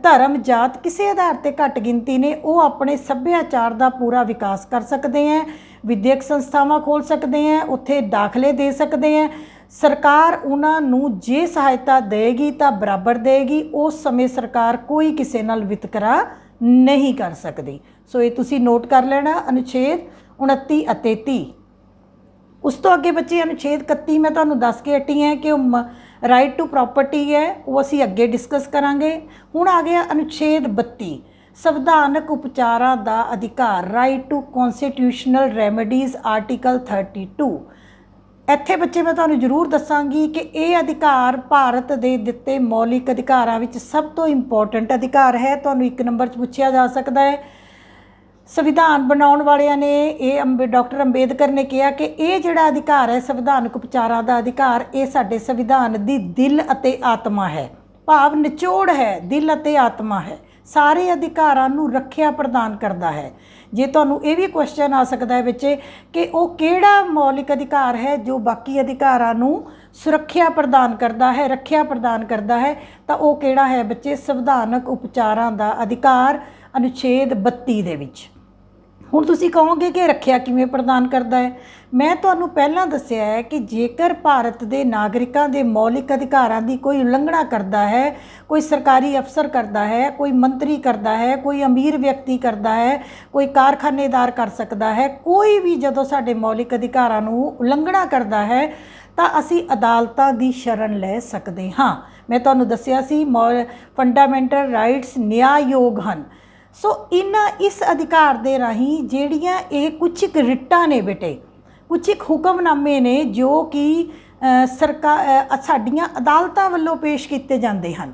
ਧਰਮ ਜਾਤ ਕਿਸੇ ਆਧਾਰ 'ਤੇ ਘੱਟ ਗਿਣਤੀ ਨੇ, ਉਹ ਆਪਣੇ ਸੱਭਿਆਚਾਰ ਦਾ ਪੂਰਾ ਵਿਕਾਸ ਕਰ ਸਕਦੇ ਹੈ, ਵਿਦਿਅਕ ਸੰਸਥਾਵਾਂ ਖੋਲ੍ਹ ਸਕਦੇ ਹੈ, ਉੱਥੇ ਦਾਖਲੇ ਦੇ ਸਕਦੇ ਹੈ। ਸਰਕਾਰ ਉਹਨਾਂ ਨੂੰ ਜੇ ਸਹਾਇਤਾ ਦੇਗੀ ਤਾਂ ਬਰਾਬਰ ਦੇਗੀ, ਉਸ ਸਮੇਂ ਸਰਕਾਰ ਕੋਈ ਕਿਸੇ ਨਾਲ ਵਿਤਕਰਾ ਨਹੀਂ ਕਰ ਸਕਦੀ। ਸੋ ਇਹ ਤੁਸੀਂ ਨੋਟ ਕਰ ਲੈਣਾ ਅਨੁਛੇਦ 29 ਅਤੇ 30। ਉਸ ਤੋਂ ਅੱਗੇ ਬੱਚੇ ਅਨੁਛੇਦ 31 ਮੈਂ ਤੁਹਾਨੂੰ ਦੱਸ ਕੇ ਹਟੀ ਹੈ ਕਿ ਉਹ ਰਾਈਟ ਟੂ ਪ੍ਰੋਪਰਟੀ ਹੈ, ਉਹ ਅਸੀਂ ਅੱਗੇ ਡਿਸਕਸ ਕਰਾਂਗੇ। ਹੁਣ ਆ ਗਿਆ ਅਨੁਛੇਦ 32 ਸੰਵਿਧਾਨਕ ਉਪਚਾਰਾਂ ਦਾ ਅਧਿਕਾਰ, ਰਾਈਟ ਟੂ ਕੌਨਸਟੀਟਿਊਸ਼ਨਲ ਰੈਮੇਡੀਜ਼, ਆਰਟੀਕਲ 32। ਇੱਥੇ ਬੱਚੇ ਮੈਂ ਤੁਹਾਨੂੰ ਜ਼ਰੂਰ ਦੱਸਾਂਗੀ ਕਿ ਇਹ ਅਧਿਕਾਰ ਭਾਰਤ ਦੇ ਦਿੱਤੇ ਮੌਲਿਕ ਅਧਿਕਾਰਾਂ ਵਿੱਚ ਸਭ ਤੋਂ ਇੰਪੋਰਟੈਂਟ ਅਧਿਕਾਰ ਹੈ। ਤੁਹਾਨੂੰ 1 ਨੰਬਰ 'ਚ ਪੁੱਛਿਆ ਜਾ ਸਕਦਾ ਹੈ। ਸੰਵਿਧਾਨ ਬਣਾਉਣ ਵਾਲਿਆਂ ਨੇ ਇਹ ਡਾਕਟਰ ਅੰਬੇਦਕਰ ਨੇ ਕਿਹਾ ਕਿ ਇਹ ਜਿਹੜਾ ਅਧਿਕਾਰ ਹੈ ਸੰਵਿਧਾਨਕ ਉਪਚਾਰਾਂ ਦਾ ਅਧਿਕਾਰ, ਇਹ ਸਾਡੇ ਸੰਵਿਧਾਨ ਦੀ ਦਿਲ ਅਤੇ ਆਤਮਾ ਹੈ। ਭਾਵ ਨਿਚੋੜ ਹੈ, ਦਿਲ ਅਤੇ ਆਤਮਾ ਹੈ, ਸਾਰੇ ਅਧਿਕਾਰਾਂ ਨੂੰ ਰੱਖਿਆ ਪ੍ਰਦਾਨ ਕਰਦਾ ਹੈ। ਜੇ ਤੁਹਾਨੂੰ ਇਹ ਵੀ ਕੁਐਸਚਨ ਆ ਸਕਦਾ ਹੈ ਬੱਚੇ ਕਿ ਉਹ ਕਿਹੜਾ ਮੌਲਿਕ ਅਧਿਕਾਰ ਹੈ ਜੋ ਬਾਕੀ ਅਧਿਕਾਰਾਂ ਨੂੰ ਸੁਰੱਖਿਆ ਪ੍ਰਦਾਨ ਕਰਦਾ ਹੈ, ਰੱਖਿਆ ਪ੍ਰਦਾਨ ਕਰਦਾ ਹੈ, ਤਾਂ ਉਹ ਕਿਹੜਾ ਹੈ ਬੱਚੇ? ਸੰਵਿਧਾਨਕ ਉਪਚਾਰਾਂ ਦਾ ਅਧਿਕਾਰ ਅਨੁਛੇਦ 32 ਦੇ ਵਿੱਚ। ਹੁਣ ਤੁਸੀਂ ਕਹੋਗੇ ਕਿ ਰੱਖਿਆ ਕਿਵੇਂ ਪ੍ਰਦਾਨ ਕਰਦਾ ਹੈ? ਮੈਂ ਤੁਹਾਨੂੰ ਪਹਿਲਾਂ ਦੱਸਿਆ ਹੈ ਕਿ ਜੇਕਰ ਭਾਰਤ ਦੇ ਨਾਗਰਿਕਾਂ ਦੇ ਮੌਲਿਕ ਅਧਿਕਾਰਾਂ ਦੀ ਕੋਈ ਉਲੰਘਣਾ ਕਰਦਾ ਹੈ, ਕੋਈ ਸਰਕਾਰੀ ਅਫਸਰ ਕਰਦਾ ਹੈ, ਕੋਈ ਮੰਤਰੀ ਕਰਦਾ ਹੈ, ਕੋਈ ਅਮੀਰ ਵਿਅਕਤੀ ਕਰਦਾ ਹੈ, ਕੋਈ ਕਾਰਖਾਨੇਦਾਰ ਕਰ ਸਕਦਾ ਹੈ, ਕੋਈ ਵੀ ਜਦੋਂ ਸਾਡੇ ਮੌਲਿਕ ਅਧਿਕਾਰਾਂ ਨੂੰ ਉਲੰਘਣਾ ਕਰਦਾ ਹੈ ਤਾਂ ਅਸੀਂ ਅਦਾਲਤਾਂ ਦੀ ਸ਼ਰਨ ਲੈ ਸਕਦੇ ਹਾਂ। ਮੈਂ ਤੁਹਾਨੂੰ ਦੱਸਿਆ ਸੀ ਫੰਡਾਮੈਂਟਲ ਰਾਈਟਸ ਨਿਆਂਯੋਗ ਹਨ। ਸੋ ਇਸ ਅਧਿਕਾਰ ਦੇ ਰਾਹੀਂ ਜਿਹੜੀਆਂ ਇਹ ਕੁਝ ਇੱਕ ਰਿਟਾਂ ਨੇ ਬੇਟੇ, ਕੁਝ ਇੱਕ ਹੁਕਮਨਾਮੇ ਨੇ ਜੋ ਕਿ ਸਾਡੀਆਂ ਅਦਾਲਤਾਂ ਵੱਲੋਂ ਪੇਸ਼ ਕੀਤੇ ਜਾਂਦੇ ਹਨ,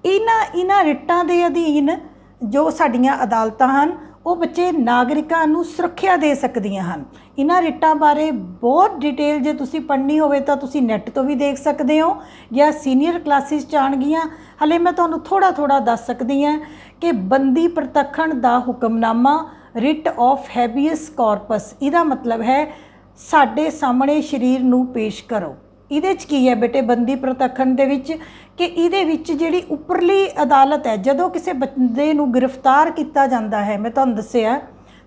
ਇਹਨਾਂ ਰਿਟਾਂ ਦੇ ਅਧੀਨ ਜੋ ਸਾਡੀਆਂ ਅਦਾਲਤਾਂ ਹਨ ਉਹ ਬੱਚੇ ਨਾਗਰਿਕਾਂ ਨੂੰ ਸੁਰੱਖਿਆ ਦੇ ਸਕਦੀਆਂ ਹਨ। ਇਹਨਾਂ ਰਿਟਾਂ ਬਾਰੇ ਬਹੁਤ ਡਿਟੇਲ ਜੇ ਤੁਸੀਂ ਪੜ੍ਹਨੀ ਹੋਵੇ ਤਾਂ ਤੁਸੀਂ ਨੈੱਟ ਤੋਂ ਵੀ ਦੇਖ ਸਕਦੇ ਹੋ ਜਾਂ ਸੀਨੀਅਰ ਕਲਾਸਿਸ 'ਚ ਆਉਣਗੀਆਂ। ਹਲੇ ਮੈਂ ਤੁਹਾਨੂੰ ਥੋੜ੍ਹਾ ਦੱਸ ਸਕਦੀ ਹਾਂ ਕਿ ਬੰਦੀ ਪ੍ਰਤੱਖਣ ਦਾ ਹੁਕਮਨਾਮਾ, ਰਿਟ ਆਫ ਹੈਬੀਅਸ ਕਾਰਪਸ, ਇਹਦਾ ਮਤਲਬ ਹੈ ਸਾਡੇ ਸਾਹਮਣੇ ਸਰੀਰ ਨੂੰ ਪੇਸ਼ ਕਰੋ। ਇਹਦੇ 'ਚ ਕੀ ਹੈ ਬੇਟੇ ਬੰਦੀ ਪ੍ਰਤੱਖਣ ਦੇ ਵਿੱਚ ਕਿ ਇਹਦੇ ਵਿੱਚ ਜਿਹੜੀ ਉੱਪਰਲੀ ਅਦਾਲਤ ਹੈ, ਜਦੋਂ ਕਿਸੇ ਬੰਦੇ ਨੂੰ ਗ੍ਰਿਫਤਾਰ ਕੀਤਾ ਜਾਂਦਾ ਹੈ, ਮੈਂ ਤੁਹਾਨੂੰ ਦੱਸਿਆ,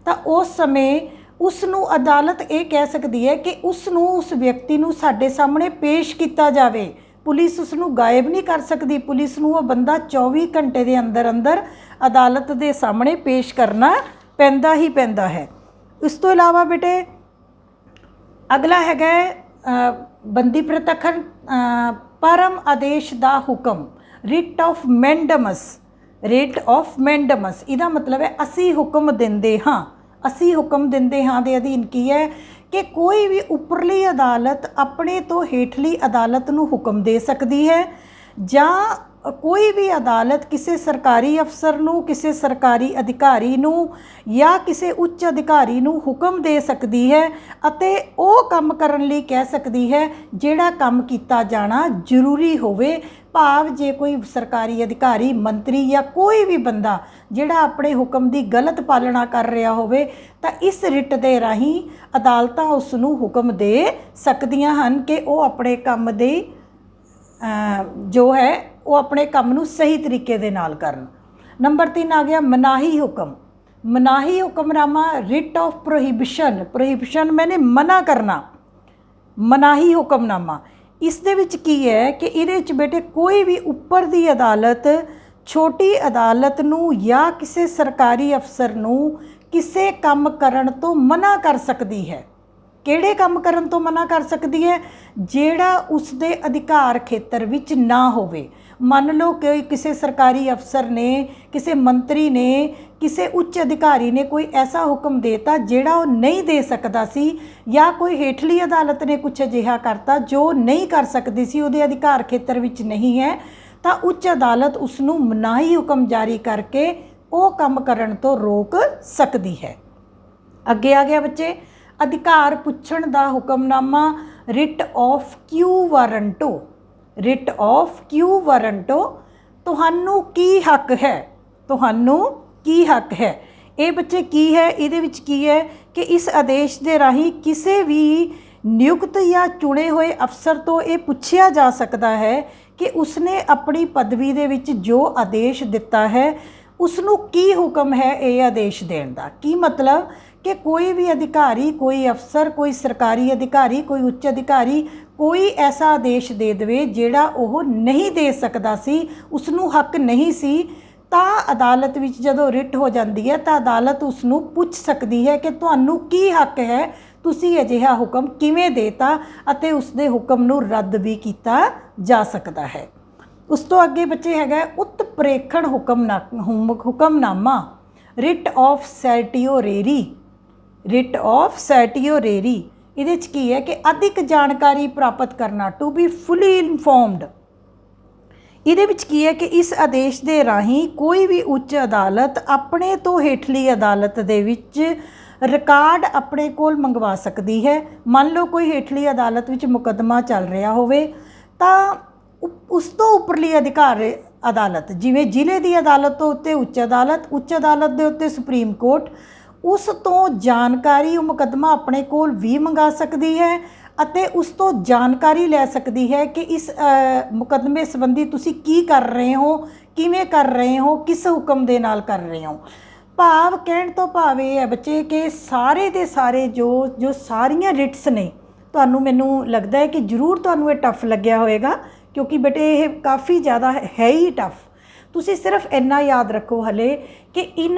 ਤਾਂ ਉਸ ਸਮੇਂ ਉਸ ਨੂੰ ਅਦਾਲਤ ਇਹ ਕਹਿ ਸਕਦੀ ਹੈ ਕਿ ਉਸ ਵਿਅਕਤੀ ਨੂੰ ਸਾਡੇ ਸਾਹਮਣੇ ਪੇਸ਼ ਕੀਤਾ ਜਾਵੇ। ਪੁਲਿਸ ਉਸ ਨੂੰ ਗਾਇਬ ਨਹੀਂ ਕਰ ਸਕਦੀ, ਪੁਲਿਸ ਨੂੰ ਉਹ ਬੰਦਾ 24 ਘੰਟੇ ਦੇ ਅੰਦਰ ਅਦਾਲਤ ਦੇ ਸਾਹਮਣੇ ਪੇਸ਼ ਕਰਨਾ ਪੈਂਦਾ ਹੀ ਪੈਂਦਾ ਹੈ। ਇਸ ਤੋਂ ਇਲਾਵਾ ਬੇਟੇ ਅਗਲਾ ਹੈਗਾ ਬੰਦੀ ਪ੍ਰਤੱਖਣ ਪਰਮ ਆਦੇਸ਼ ਦਾ ਹੁਕਮ, ਰਿਟ ਆਫ ਮੈਂਡਮਸ। ਰਿਟ ਆਫ ਮੈਂਡਮਸ ਇਹਦਾ ਮਤਲਬ ਹੈ ਅਸੀਂ ਹੁਕਮ ਦਿੰਦੇ ਹਾਂ, ਅਸੀਂ ਹੁਕਮ ਦਿੰਦੇ ਹਾਂ ਦੇ ਅਧੀਨ ਕੀ ਹੈ ਕਿ ਕੋਈ ਵੀ ਉੱਪਰਲੀ ਅਦਾਲਤ ਆਪਣੇ ਤੋਂ ਹੇਠਲੀ ਅਦਾਲਤ ਨੂੰ ਹੁਕਮ ਦੇ ਸਕਦੀ ਹੈ, ਜਾਂ ਕੋਈ ਵੀ ਅਦਾਲਤ ਕਿਸੇ ਸਰਕਾਰੀ ਅਫਸਰ ਨੂੰ, ਕਿਸੇ ਸਰਕਾਰੀ ਅਧਿਕਾਰੀ ਨੂੰ ਜਾਂ ਕਿਸੇ ਉੱਚ ਅਧਿਕਾਰੀ ਨੂੰ ਹੁਕਮ ਦੇ ਸਕਦੀ ਹੈ ਅਤੇ ਉਹ ਕੰਮ ਕਰਨ ਲਈ ਕਹਿ ਸਕਦੀ ਹੈ ਜਿਹੜਾ ਕੰਮ ਕੀਤਾ ਜਾਣਾ ਜ਼ਰੂਰੀ ਹੋਵੇ। ਭਾਵ ਜੇ ਕੋਈ ਸਰਕਾਰੀ ਅਧਿਕਾਰੀ, ਮੰਤਰੀ ਜਾਂ ਕੋਈ ਵੀ ਬੰਦਾ ਜਿਹੜਾ ਆਪਣੇ ਹੁਕਮ ਦੀ ਗਲਤ ਪਾਲਣਾ ਕਰ ਰਿਹਾ ਹੋਵੇ ਤਾਂ ਇਸ ਰਿਟ ਦੇ ਰਾਹੀਂ ਅਦਾਲਤਾਂ ਉਸ ਨੂੰ ਹੁਕਮ ਦੇ ਸਕਦੀਆਂ ਹਨ ਕਿ ਉਹ ਆਪਣੇ ਕੰਮ ਦੇ ਜੋ ਹੈ ਉਹ ਆਪਣੇ ਕੰਮ ਨੂੰ ਸਹੀ ਤਰੀਕੇ ਦੇ ਨਾਲ ਕਰਨ। ਨੰਬਰ 3 ਆ ਗਿਆ ਮਨਾਹੀ ਹੁਕਮ। ਮਨਾਹੀ ਹੁਕਮਨਾਮਾ ਰਿਟ ਆਫ ਪ੍ਰੋਹਿਬਿਸ਼ਨ। ਪ੍ਰੋਹਿਬਿਸ਼ਨ ਮੈਨੇ ਮਨਾ ਕਰਨਾ, ਮਨਾਹੀ ਹੁਕਮਨਾਮਾ। ਇਸ ਦੇ ਵਿੱਚ ਕੀ ਹੈ ਕਿ ਇਹਦੇ ਵਿੱਚ ਬੇਟੇ ਕੋਈ ਵੀ ਉੱਪਰ ਦੀ ਅਦਾਲਤ ਛੋਟੀ ਅਦਾਲਤ ਨੂੰ ਜਾਂ ਕਿਸੇ ਸਰਕਾਰੀ ਅਫਸਰ ਨੂੰ ਕਿਸੇ ਕੰਮ ਕਰਨ ਤੋਂ ਮਨਾ ਕਰ ਸਕਦੀ ਹੈ। ਕਿਹੜੇ ਕੰਮ ਕਰਨ ਤੋਂ ਮਨਾ ਕਰ ਸਕਦੀ ਹੈ? ਜਿਹੜਾ ਉਸ ਦੇ ਅਧਿਕਾਰ ਖੇਤਰ ਵਿੱਚ ਨਾ ਹੋਵੇ। ਮੰਨ ਲਓ ਕਿ ਕਿਸੇ ਸਰਕਾਰੀ ਅਫਸਰ ਨੇ, ਕਿਸੇ ਮੰਤਰੀ ਨੇ, ਕਿਸੇ ਉੱਚ ਅਧਿਕਾਰੀ ਨੇ ਕੋਈ ਐਸਾ ਹੁਕਮ ਦੇਤਾ ਜਿਹੜਾ ਉਹ ਨਹੀਂ ਦੇ ਸਕਦਾ ਸੀ, ਜਾਂ ਕੋਈ ਹੇਠਲੀ ਅਦਾਲਤ ਨੇ ਕੁਛ ਅਜਿਹਾ ਕਰਤਾ ਜੋ ਨਹੀਂ ਕਰ ਸਕਦੀ ਸੀ, ਉਹਦੇ ਅਧਿਕਾਰ ਖੇਤਰ ਵਿੱਚ ਨਹੀਂ ਹੈ, ਤਾਂ ਉੱਚ ਅਦਾਲਤ ਉਸ ਨੂੰ ਮਨਾਹੀ ਹੁਕਮ ਜਾਰੀ ਕਰਕੇ ਉਹ ਕੰਮ ਕਰਨ ਤੋਂ ਰੋਕ ਸਕਦੀ ਹੈ। ਅੱਗੇ ਆ ਗਿਆ ਬੱਚੇ ਅਧਿਕਾਰ ਪੁੱਛਣ ਦਾ ਹੁਕਮਨਾਮਾ writ of quo warranto. Writ of quo warranto, ਤੁਹਾਨੂੰ ਕੀ ਹੱਕ ਹੈ, ਤੁਹਾਨੂੰ ਕੀ ਹੱਕ ਹੈ। ਇਹ ਬੱਚੇ ਕੀ ਹੈ, ਇਹਦੇ ਵਿੱਚ ਕੀ ਹੈ ਕਿ ਇਸ ਆਦੇਸ਼ ਦੇ ਰਾਹੀਂ ਕਿਸੇ ਵੀ ਨਿਯੁਕਤ ਜਾਂ ਚੁਣੇ ਹੋਏ ਅਫਸਰ ਤੋਂ ਇਹ ਪੁੱਛਿਆ ਜਾ ਸਕਦਾ ਹੈ ਕਿ ਉਸਨੇ ਆਪਣੀ ਪਦਵੀ ਦੇ ਵਿੱਚ ਜੋ ਆਦੇਸ਼ ਦਿੱਤਾ ਹੈ ਉਸ ਨੂੰ ਕੀ ਹੁਕਮ ਹੈ ਇਹ ਆਦੇਸ਼ ਦੇਣ ਦਾ। ਕੀ ਮਤਲਬ ਕਿ ਕੋਈ ਵੀ ਅਧਿਕਾਰੀ, ਕੋਈ ਅਫਸਰ, ਕੋਈ ਸਰਕਾਰੀ ਅਧਿਕਾਰੀ, ਕੋਈ ਉੱਚ ਅਧਿਕਾਰੀ ਕੋਈ ਐਸਾ ਆਦੇਸ਼ ਦੇ ਦੇਵੇ ਜਿਹੜਾ ਉਹ ਨਹੀਂ ਦੇ ਸਕਦਾ ਸੀ, ਉਸ ਨੂੰ ਹੱਕ ਨਹੀਂ ਸੀ, ਤਾਂ ਅਦਾਲਤ ਵਿੱਚ ਜਦੋਂ ਰਿਟ ਹੋ ਜਾਂਦੀ ਹੈ ਤਾਂ ਅਦਾਲਤ ਉਸ ਨੂੰ ਪੁੱਛ ਸਕਦੀ ਹੈ ਕਿ ਤੁਹਾਨੂੰ ਕੀ ਹੱਕ ਹੈ, ਤੁਸੀਂ ਅਜਿਹਾ ਹੁਕਮ ਕਿਵੇਂ ਦੇਤਾ, ਅਤੇ ਉਸ ਦੇ ਹੁਕਮ ਨੂੰ ਰੱਦ ਵੀ ਕੀਤਾ ਜਾ ਸਕਦਾ ਹੈ। ਉਸ ਤੋਂ ਅੱਗੇ ਬੱਚੇ ਹੈਗਾ ਉਤਪ੍ਰੇਖਣ ਹੁਕਮਨਾਮਾ ਰਿਟ ਆਫ ਸੈਟੀਓਰੇਰੀ। ਰਿਟ ਆਫ ਸੈਟੀਓਰੇਰੀ ਇਹਦੇ 'ਚ ਕੀ ਹੈ ਕਿ ਅਧਿਕ ਜਾਣਕਾਰੀ ਪ੍ਰਾਪਤ ਕਰਨਾ, ਟੂ ਬੀ ਫੁੱਲੀ ਇਨਫੋਰਮਡ। ਇਹਦੇ ਵਿੱਚ ਕੀ ਹੈ ਕਿ ਇਸ ਆਦੇਸ਼ ਦੇ ਰਾਹੀਂ ਕੋਈ ਵੀ ਉੱਚ ਅਦਾਲਤ ਆਪਣੇ ਤੋਂ ਹੇਠਲੀ ਅਦਾਲਤ ਦੇ ਵਿੱਚ ਰਿਕਾਰਡ ਆਪਣੇ ਕੋਲ ਮੰਗਵਾ ਸਕਦੀ ਹੈ। ਮੰਨ ਲਓ ਕੋਈ ਹੇਠਲੀ ਅਦਾਲਤ ਵਿੱਚ ਮੁਕੱਦਮਾ ਚੱਲ ਰਿਹਾ ਹੋਵੇ ਤਾਂ ਉਸ ਤੋਂ ਉੱਪਰਲੀ ਅਧਿਕਾਰ ਅਦਾਲਤ, ਜਿਵੇਂ ਜ਼ਿਲ੍ਹੇ ਦੀ ਅਦਾਲਤ ਤੋਂ ਉੱਤੇ ਉੱਚ ਅਦਾਲਤ ਦੇ ਉੱਤੇ ਸੁਪਰੀਮ ਕੋਰਟ, ਉਸ ਤੋਂ ਜਾਣਕਾਰੀ ਉਹ ਮੁਕੱਦਮਾ ਆਪਣੇ ਕੋਲ ਵੀ ਮੰਗਾ ਸਕਦੀ ਹੈ ਅਤੇ ਉਸ ਤੋਂ ਜਾਣਕਾਰੀ ਲੈ ਸਕਦੀ ਹੈ ਕਿ ਇਸ ਮੁਕੱਦਮੇ ਸੰਬੰਧੀ ਤੁਸੀਂ ਕੀ ਕਰ ਰਹੇ ਹੋ, ਕਿਵੇਂ ਕਰ ਰਹੇ ਹੋ, ਕਿਸ ਹੁਕਮ ਦੇ ਨਾਲ ਕਰ ਰਹੇ ਹੋ। ਭਾਵ ਕਹਿਣ ਤੋਂ ਭਾਵ ਇਹ ਹੈ ਬੱਚੇ ਕਿ ਸਾਰੇ ਦੇ ਸਾਰੇ ਜੋ ਸਾਰੀਆਂ ਰਿਟਸ ਨੇ, ਤੁਹਾਨੂੰ ਮੈਨੂੰ ਲੱਗਦਾ ਹੈ ਕਿ ਜ਼ਰੂਰ ਤੁਹਾਨੂੰ ਇਹ ਟਫ ਲੱਗਿਆ ਹੋਵੇਗਾ, ਕਿਉਂਕਿ ਬੇਟੇ ਇਹ ਕਾਫੀ ਜ਼ਿਆਦਾ ਹੈ ਹੀ ਟਫ। ਤੁਸੀਂ ਸਿਰਫ ਇੰਨਾ ਯਾਦ ਰੱਖੋ ਹਲੇ ਕਿ ਇਹ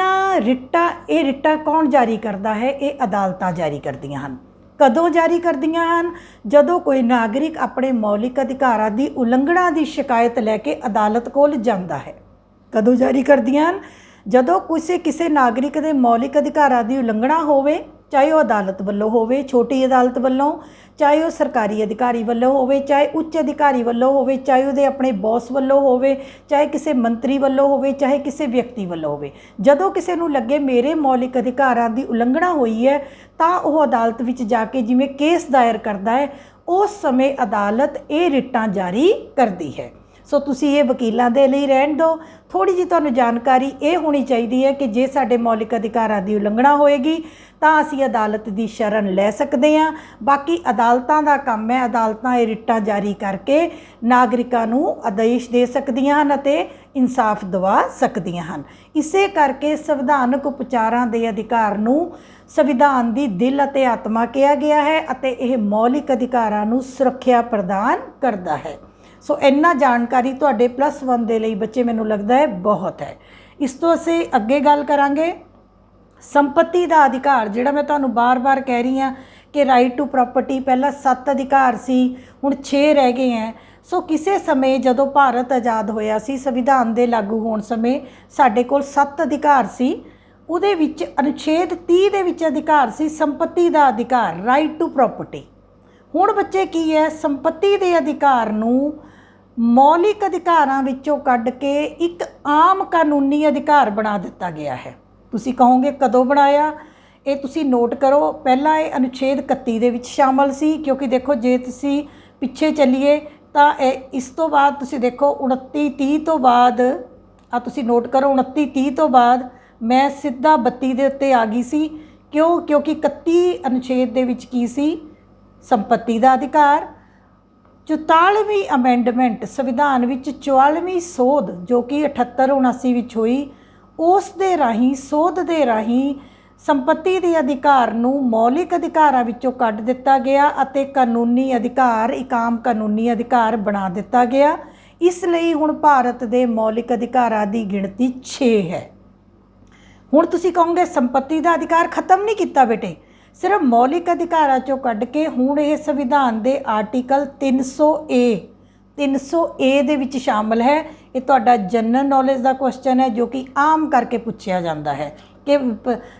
ਰਿਟਾਂ ਕੌਣ ਜਾਰੀ ਕਰਦਾ ਹੈ? ਇਹ ਅਦਾਲਤਾਂ ਜਾਰੀ ਕਰਦੀਆਂ ਹਨ। ਕਦੋਂ ਜਾਰੀ ਕਰਦੀਆਂ ਹਨ? ਜਦੋਂ ਕੋਈ ਨਾਗਰਿਕ ਆਪਣੇ ਮੌਲਿਕ ਅਧਿਕਾਰਾਂ ਦੀ ਉਲੰਘਣਾ ਦੀ ਸ਼ਿਕਾਇਤ ਲੈ ਕੇ ਅਦਾਲਤ ਕੋਲ ਜਾਂਦਾ ਹੈ। ਕਦੋਂ ਜਾਰੀ ਕਰਦੀਆਂ ਹਨ? ਜਦੋਂ ਕਿਸੇ ਨਾਗਰਿਕ ਦੇ ਮੌਲਿਕ ਅਧਿਕਾਰਾਂ ਦੀ ਉਲੰਘਣਾ ਹੋਵੇ, ਚਾਹੇ ਉਹ ਅਦਾਲਤ ਵੱਲੋਂ ਹੋਵੇ, ਛੋਟੀ ਅਦਾਲਤ ਵੱਲੋਂ, ਚਾਹੇ ਉਹ ਸਰਕਾਰੀ ਅਧਿਕਾਰੀ ਵੱਲੋਂ ਹੋਵੇ, ਚਾਹੇ ਉੱਚ ਅਧਿਕਾਰੀ ਵੱਲੋਂ ਹੋਵੇ, ਚਾਹੇ ਉਹਦੇ ਆਪਣੇ ਬੌਸ ਵੱਲੋਂ ਹੋਵੇ, ਚਾਹੇ ਕਿਸੇ ਮੰਤਰੀ ਵੱਲੋਂ ਹੋਵੇ, ਚਾਹੇ ਕਿਸੇ ਵਿਅਕਤੀ ਵੱਲੋਂ ਹੋਵੇ। ਜਦੋਂ ਕਿਸੇ ਨੂੰ ਲੱਗੇ ਮੇਰੇ ਮੌਲਿਕ ਅਧਿਕਾਰਾਂ ਦੀ ਉਲੰਘਣਾ ਹੋਈ ਹੈ ਤਾਂ ਉਹ ਅਦਾਲਤ ਵਿੱਚ ਜਾ ਕੇ ਜਿਵੇਂ ਕੇਸ ਦਾਇਰ ਕਰਦਾ ਹੈ, ਉਸ ਸਮੇਂ ਅਦਾਲਤ ਇਹ ਰਿਟਾਂ ਜਾਰੀ ਕਰਦੀ ਹੈ। ਸੋ ਤੁਸੀਂ ਇਹ ਵਕੀਲਾਂ ਦੇ ਲਈ ਰਹਿਣ ਦਿਓ। ਥੋੜ੍ਹੀ ਜਿਹੀ ਤੁਹਾਨੂੰ ਜਾਣਕਾਰੀ ਇਹ ਹੋਣੀ ਚਾਹੀਦੀ ਹੈ ਕਿ ਜੇ ਸਾਡੇ ਮੌਲਿਕ ਅਧਿਕਾਰਾਂ ਦੀ ਉਲੰਘਣਾ ਹੋਏਗੀ ਤਾਂ ਅਸੀਂ ਅਦਾਲਤ ਦੀ ਸ਼ਰਨ ਲੈ ਸਕਦੇ ਹਾਂ। ਬਾਕੀ ਅਦਾਲਤਾਂ ਦਾ ਕੰਮ ਹੈ, ਅਦਾਲਤਾਂ ਇਹ ਰਿਟਾਂ ਜਾਰੀ ਕਰਕੇ ਨਾਗਰਿਕਾਂ ਨੂੰ ਆਦੇਸ਼ ਦੇ ਸਕਦੀਆਂ ਹਨ ਅਤੇ ਇਨਸਾਫ ਦਿਵਾ ਸਕਦੀਆਂ ਹਨ। ਇਸੇ ਕਰਕੇ ਸੰਵਿਧਾਨਕ ਉਪਚਾਰਾਂ ਦੇ ਅਧਿਕਾਰ ਨੂੰ ਸੰਵਿਧਾਨ ਦੀ ਦਿਲ ਅਤੇ ਆਤਮਾ ਕਿਹਾ ਗਿਆ ਹੈ ਅਤੇ ਇਹ ਮੌਲਿਕ ਅਧਿਕਾਰਾਂ ਨੂੰ ਸੁਰੱਖਿਆ ਪ੍ਰਦਾਨ ਕਰਦਾ ਹੈ। ਸੋ ਇੰਨਾ ਜਾਣਕਾਰੀ ਤੁਹਾਡੇ +1 ਦੇ ਲਈ ਬੱਚੇ ਮੈਨੂੰ ਲੱਗਦਾ ਹੈ ਬਹੁਤ ਹੈ। ਇਸ ਤੋਂ ਅਸੀਂ ਅੱਗੇ ਗੱਲ ਕਰਾਂਗੇ ਸੰਪत्ति ਦਾ ਅਧਿਕਾਰ, ਜਿਹੜਾ ਮੈਂ ਤੁਹਾਨੂੰ ਬਾਰ-ਬਾਰ ਕਹਿ ਰਹੀ ਹਾਂ ਕਿ ਰਾਈਟ ਟੂ ਪ੍ਰਾਪਰਟੀ ਪਹਿਲਾਂ 7 ਅਧਿਕਾਰ ਸੀ, ਹੁਣ 6 ਰਹਿ ਗਏ ਹੈ। ਸੋ ਕਿਸੇ ਸਮੇਂ ਜਦੋਂ ਭਾਰਤ ਆਜ਼ਾਦ ਹੋਇਆ ਸੀ, ਸੰਵਿਧਾਨ ਦੇ ਲਾਗੂ ਹੋਣ ਸਮੇਂ ਸਾਡੇ ਕੋਲ 7 ਅਧਿਕਾਰ ਸੀ। ਉਹਦੇ ਵਿੱਚ ਅਨੁਛੇਦ 30 ਦੇ ਵਿੱਚ ਅਧਿਕਾਰ ਸੀ ਸੰਪत्ति ਦਾ ਅਧਿਕਾਰ, ਰਾਈਟ ਟੂ ਪ੍ਰਾਪਰਟੀ। ਹੁਣ ਬੱਚੇ ਕੀ ਹੈ, ਸੰਪत्ति ਦੇ ਅਧਿਕਾਰ ਨੂੰ ਮੌਲਿਕ ਅਧਿਕਾਰਾਂ ਵਿੱਚੋਂ ਕੱਢ ਕੇ ਇੱਕ ਆਮ ਕਾਨੂੰਨੀ ਅਧਿਕਾਰ ਬਣਾ ਦਿੱਤਾ ਗਿਆ ਹੈ। ਤੁਸੀਂ ਕਹੋਗੇ ਕਦੋਂ ਬਣਾਇਆ? ਇਹ ਤੁਸੀਂ ਨੋਟ ਕਰੋ। ਪਹਿਲਾਂ ਇਹ ਅਨੁਛੇਦ 31 ਦੇ ਵਿੱਚ ਸ਼ਾਮਲ ਸੀ, ਕਿਉਂਕਿ ਦੇਖੋ ਜੇ ਤੁਸੀਂ ਪਿੱਛੇ ਚੱਲੀਏ ਤਾਂ ਇਸ ਤੋਂ ਬਾਅਦ ਤੁਸੀਂ ਦੇਖੋ 29-30 ਤੋਂ ਬਾਅਦ, ਤੁਸੀਂ ਨੋਟ ਕਰੋ 29-30 ਤੋਂ ਬਾਅਦ ਮੈਂ ਸਿੱਧਾ 32 ਦੇ ਉੱਤੇ ਆ ਗਈ ਸੀ। ਕਿਉਂਕਿ 31 ਅਨੁਛੇਦ ਦੇ ਵਿੱਚ ਕੀ ਸੀ? ਸੰਪत्ति ਦਾ ਅਧਿਕਾਰ। 44ਵੀਂ ਅਮੈਂਡਮੈਂਟ ਸੰਵਿਧਾਨ ਵਿੱਚ 44ਵੀਂ ਸੋਧ ਜੋ ਕਿ 78-79 ਵਿੱਚ ਹੋਈ, ਉਸ ਦੇ ਰਾਹੀਂ ਸੋਧ ਦੇ ਰਾਹੀਂ ਸੰਪत्ति ਦੇ ਅਧਿਕਾਰ ਨੂੰ ਮੌਲਿਕ ਅਧਿਕਾਰਾਂ ਵਿੱਚੋਂ ਕੱਢ ਦਿੱਤਾ ਗਿਆ ਅਤੇ ਕਾਨੂੰਨੀ ਅਧਿਕਾਰ ਇੱਕ ਆਮ ਕਾਨੂੰਨੀ ਅਧਿਕਾਰ ਬਣਾ ਦਿੱਤਾ ਗਿਆ। ਇਸ ਲਈ ਹੁਣ ਭਾਰਤ ਦੇ ਮੌਲਿਕ ਅਧਿਕਾਰਾਂ ਦੀ ਗਿਣਤੀ 6 ਹੈ। ਹੁਣ ਤੁਸੀਂ ਕਹੋਗੇ ਸੰਪत्ति ਦਾ ਅਧਿਕਾਰ ਖਤਮ ਨਹੀਂ ਕੀਤਾ ਬੇਟੇ, ਸਿਰਫ ਮੌਲਿਕ ਅਧਿਕਾਰਾਂ ਚੋਂ ਕੱਢ ਕੇ ਹੁਣ ਇਹ ਸੰਵਿਧਾਨ ਦੇ ਆਰਟੀਕਲ 300A ਦੇ ਵਿੱਚ ਸ਼ਾਮਲ ਹੈ। ਇਹ ਤੁਹਾਡਾ ਜਨਰਲ ਨੌਲੇਜ ਦਾ ਕੁਐਸਚਨ ਹੈ ਜੋ ਕਿ ਆਮ ਕਰਕੇ ਪੁੱਛਿਆ ਜਾਂਦਾ ਹੈ ਕਿ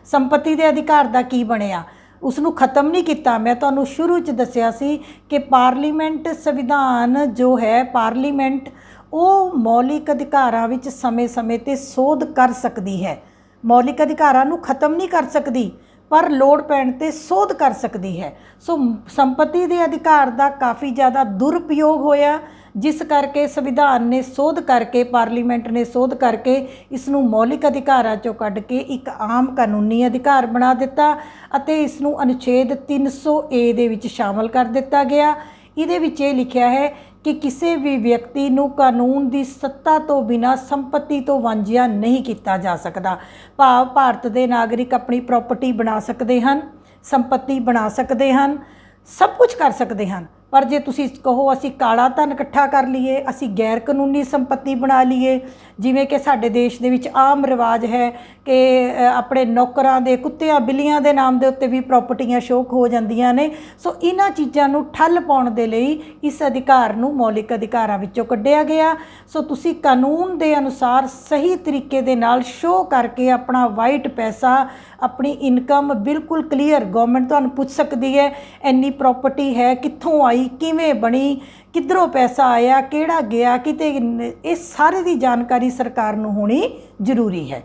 ਸੰਪत्ति ਦੇ ਅਧਿਕਾਰ ਦਾ ਕੀ ਬਣਿਆ। ਉਸ ਨੂੰ ਖਤਮ ਨਹੀਂ ਕੀਤਾ। ਮੈਂ ਤੁਹਾਨੂੰ ਸ਼ੁਰੂ 'ਚ ਦੱਸਿਆ ਸੀ ਕਿ ਪਾਰਲੀਮੈਂਟ ਸੰਵਿਧਾਨ ਜੋ ਹੈ, ਪਾਰਲੀਮੈਂਟ ਉਹ ਮੌਲਿਕ ਅਧਿਕਾਰਾਂ ਵਿੱਚ ਸਮੇਂ-ਸਮੇਂ 'ਤੇ ਸੋਧ ਕਰ ਸਕਦੀ ਹੈ। ਮੌਲਿਕ ਅਧਿਕਾਰਾਂ ਨੂੰ ਖਤਮ ਨਹੀਂ ਕਰ ਸਕਦੀ ਪਰ ਲੋੜ ਪੈਣ 'ਤੇ ਸੋਧ ਕਰ ਸਕਦੀ ਹੈ। ਸੋ ਸੰਪत्ति ਦੇ ਅਧਿਕਾਰ ਦਾ ਕਾਫੀ ਜ਼ਿਆਦਾ ਦੁਰਉਪਯੋਗ ਹੋਇਆ, ਜਿਸ ਕਰਕੇ ਸੰਵਿਧਾਨ ਨੇ ਸੋਧ ਕਰਕੇ, ਪਾਰਲੀਮੈਂਟ ਨੇ ਸੋਧ ਕਰਕੇ ਇਸ ਨੂੰ ਮੌਲਿਕ ਅਧਿਕਾਰਾਂ 'ਚੋਂ ਕੱਢ ਕੇ ਇੱਕ ਆਮ ਕਾਨੂੰਨੀ ਅਧਿਕਾਰ ਬਣਾ ਦਿੱਤਾ ਅਤੇ ਇਸ ਨੂੰ ਅਨੁਛੇਦ 300A ਦੇ ਵਿੱਚ ਸ਼ਾਮਲ ਕਰ ਦਿੱਤਾ ਗਿਆ। ਇਹਦੇ ਵਿੱਚ ਇਹ ਲਿਖਿਆ ਹੈ ਕਿ ਕਿਸੇ ਵੀ ਵਿਅਕਤੀ ਨੂੰ ਕਾਨੂੰਨ ਦੀ ਸੱਤਾ ਤੋਂ ਬਿਨਾਂ ਸੰਪत्ति ਤੋਂ ਵਾਂਝਿਆ ਨਹੀਂ ਕੀਤਾ ਜਾ ਸਕਦਾ। ਭਾਵ ਭਾਰਤ ਦੇ ਨਾਗਰਿਕ ਆਪਣੀ ਪ੍ਰਾਪਰਟੀ ਬਣਾ ਸਕਦੇ ਹਨ, ਸੰਪत्ति ਬਣਾ ਸਕਦੇ ਹਨ, ਸਭ ਕੁਝ ਕਰ ਸਕਦੇ ਹਨ। ਪਰ ਜੇ ਤੁਸੀਂ ਕਹੋ ਅਸੀਂ ਕਾਲਾ ਧਨ ਇਕੱਠਾ ਕਰ ਲਈਏ, ਅਸੀਂ ਗੈਰ ਕਾਨੂੰਨੀ ਸੰਪत्ति ਬਣਾ ਲਈਏ, ਜਿਵੇਂ ਕਿ ਸਾਡੇ ਦੇਸ਼ ਦੇ ਵਿੱਚ ਆਮ ਰਿਵਾਜ ਹੈ ਕਿ ਆਪਣੇ ਨੌਕਰਾਂ ਦੇ, ਕੁੱਤਿਆਂ ਬਿੱਲੀਆਂ ਦੇ ਨਾਮ ਦੇ ਉੱਤੇ ਵੀ ਪ੍ਰਾਪਰਟੀਆਂ ਸ਼ੋਅ ਹੋ ਜਾਂਦੀਆਂ ਨੇ। ਸੋ ਇਹਨਾਂ ਚੀਜ਼ਾਂ ਨੂੰ ਠੱਲ ਪਾਉਣ ਦੇ ਲਈ ਇਸ ਅਧਿਕਾਰ ਨੂੰ ਮੌਲਿਕ ਅਧਿਕਾਰਾਂ ਵਿੱਚੋਂ ਕੱਢਿਆ ਗਿਆ। ਸੋ ਤੁਸੀਂ ਕਾਨੂੰਨ ਦੇ ਅਨੁਸਾਰ ਸਹੀ ਤਰੀਕੇ ਦੇ ਨਾਲ ਸ਼ੋਅ ਕਰਕੇ ਆਪਣਾ ਵਾਈਟ ਪੈਸਾ, ਆਪਣੀ ਇਨਕਮ ਬਿਲਕੁਲ ਕਲੀਅਰ, ਗਵਰਨਮੈਂਟ ਤੁਹਾਨੂੰ ਪੁੱਛ ਸਕਦੀ ਹੈ ਇੰਨੀ ਪ੍ਰਾਪਰਟੀ ਹੈ, ਕਿੱਥੋਂ ਆਈ, ਕਿਵੇਂ ਬਣੀ, ਕਿੱਧਰੋਂ ਪੈਸਾ ਆਇਆ, ਕਿਹੜਾ ਗਿਆ ਕਿਤੇ, ਇਹ ਸਾਰੇ ਦੀ ਜਾਣਕਾਰੀ ਸਰਕਾਰ ਨੂੰ ਹੋਣੀ ਜ਼ਰੂਰੀ ਹੈ।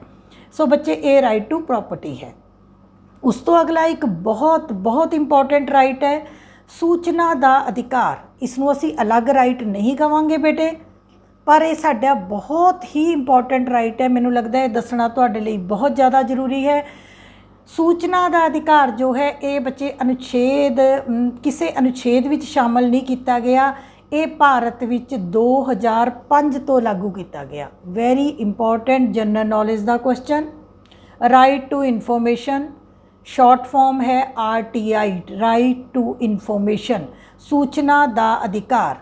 ਸੋ ਬੱਚੇ ਇਹ ਰਾਈਟ ਟੂ ਪ੍ਰਾਪਰਟੀ ਹੈ। ਉਸ ਤੋਂ ਅਗਲਾ ਇੱਕ ਬਹੁਤ ਇੰਪੋਰਟੈਂਟ ਰਾਈਟ ਹੈ ਸੂਚਨਾ ਦਾ ਅਧਿਕਾਰ। ਇਸ ਨੂੰ ਅਸੀਂ ਅਲੱਗ ਰਾਈਟ ਨਹੀਂ ਕਹਾਂਗੇ ਬੇਟੇ, ਪਰ ਇਹ ਸਾਡਾ ਬਹੁਤ ਹੀ ਇੰਪੋਰਟੈਂਟ ਰਾਈਟ ਹੈ। ਮੈਨੂੰ ਲੱਗਦਾ ਹੈ ਦੱਸਣਾ ਤੁਹਾਡੇ ਲਈ ਬਹੁਤ ਜ਼ਿਆਦਾ ਜ਼ਰੂਰੀ ਹੈ। ਸੂਚਨਾ ਦਾ ਅਧਿਕਾਰ ਜੋ ਹੈ ਇਹ ਬੱਚੇ ਕਿਸੇ ਅਨੁਛੇਦ ਵਿੱਚ ਸ਼ਾਮਲ ਨਹੀਂ ਕੀਤਾ ਗਿਆ। ਇਹ ਭਾਰਤ ਵਿੱਚ 2005 ਤੋਂ ਲਾਗੂ ਕੀਤਾ ਗਿਆ। ਵੈਰੀ ਇੰਪੋਰਟੈਂਟ ਜਨਰਲ ਨੌਲੇਜ ਦਾ question. Right to information, short form ਹੈ RTI, ਰਾਈਟ ਟੂ ਇਨਫੋਰਮੇਸ਼ਨ, ਸੂਚਨਾ ਦਾ ਅਧਿਕਾਰ।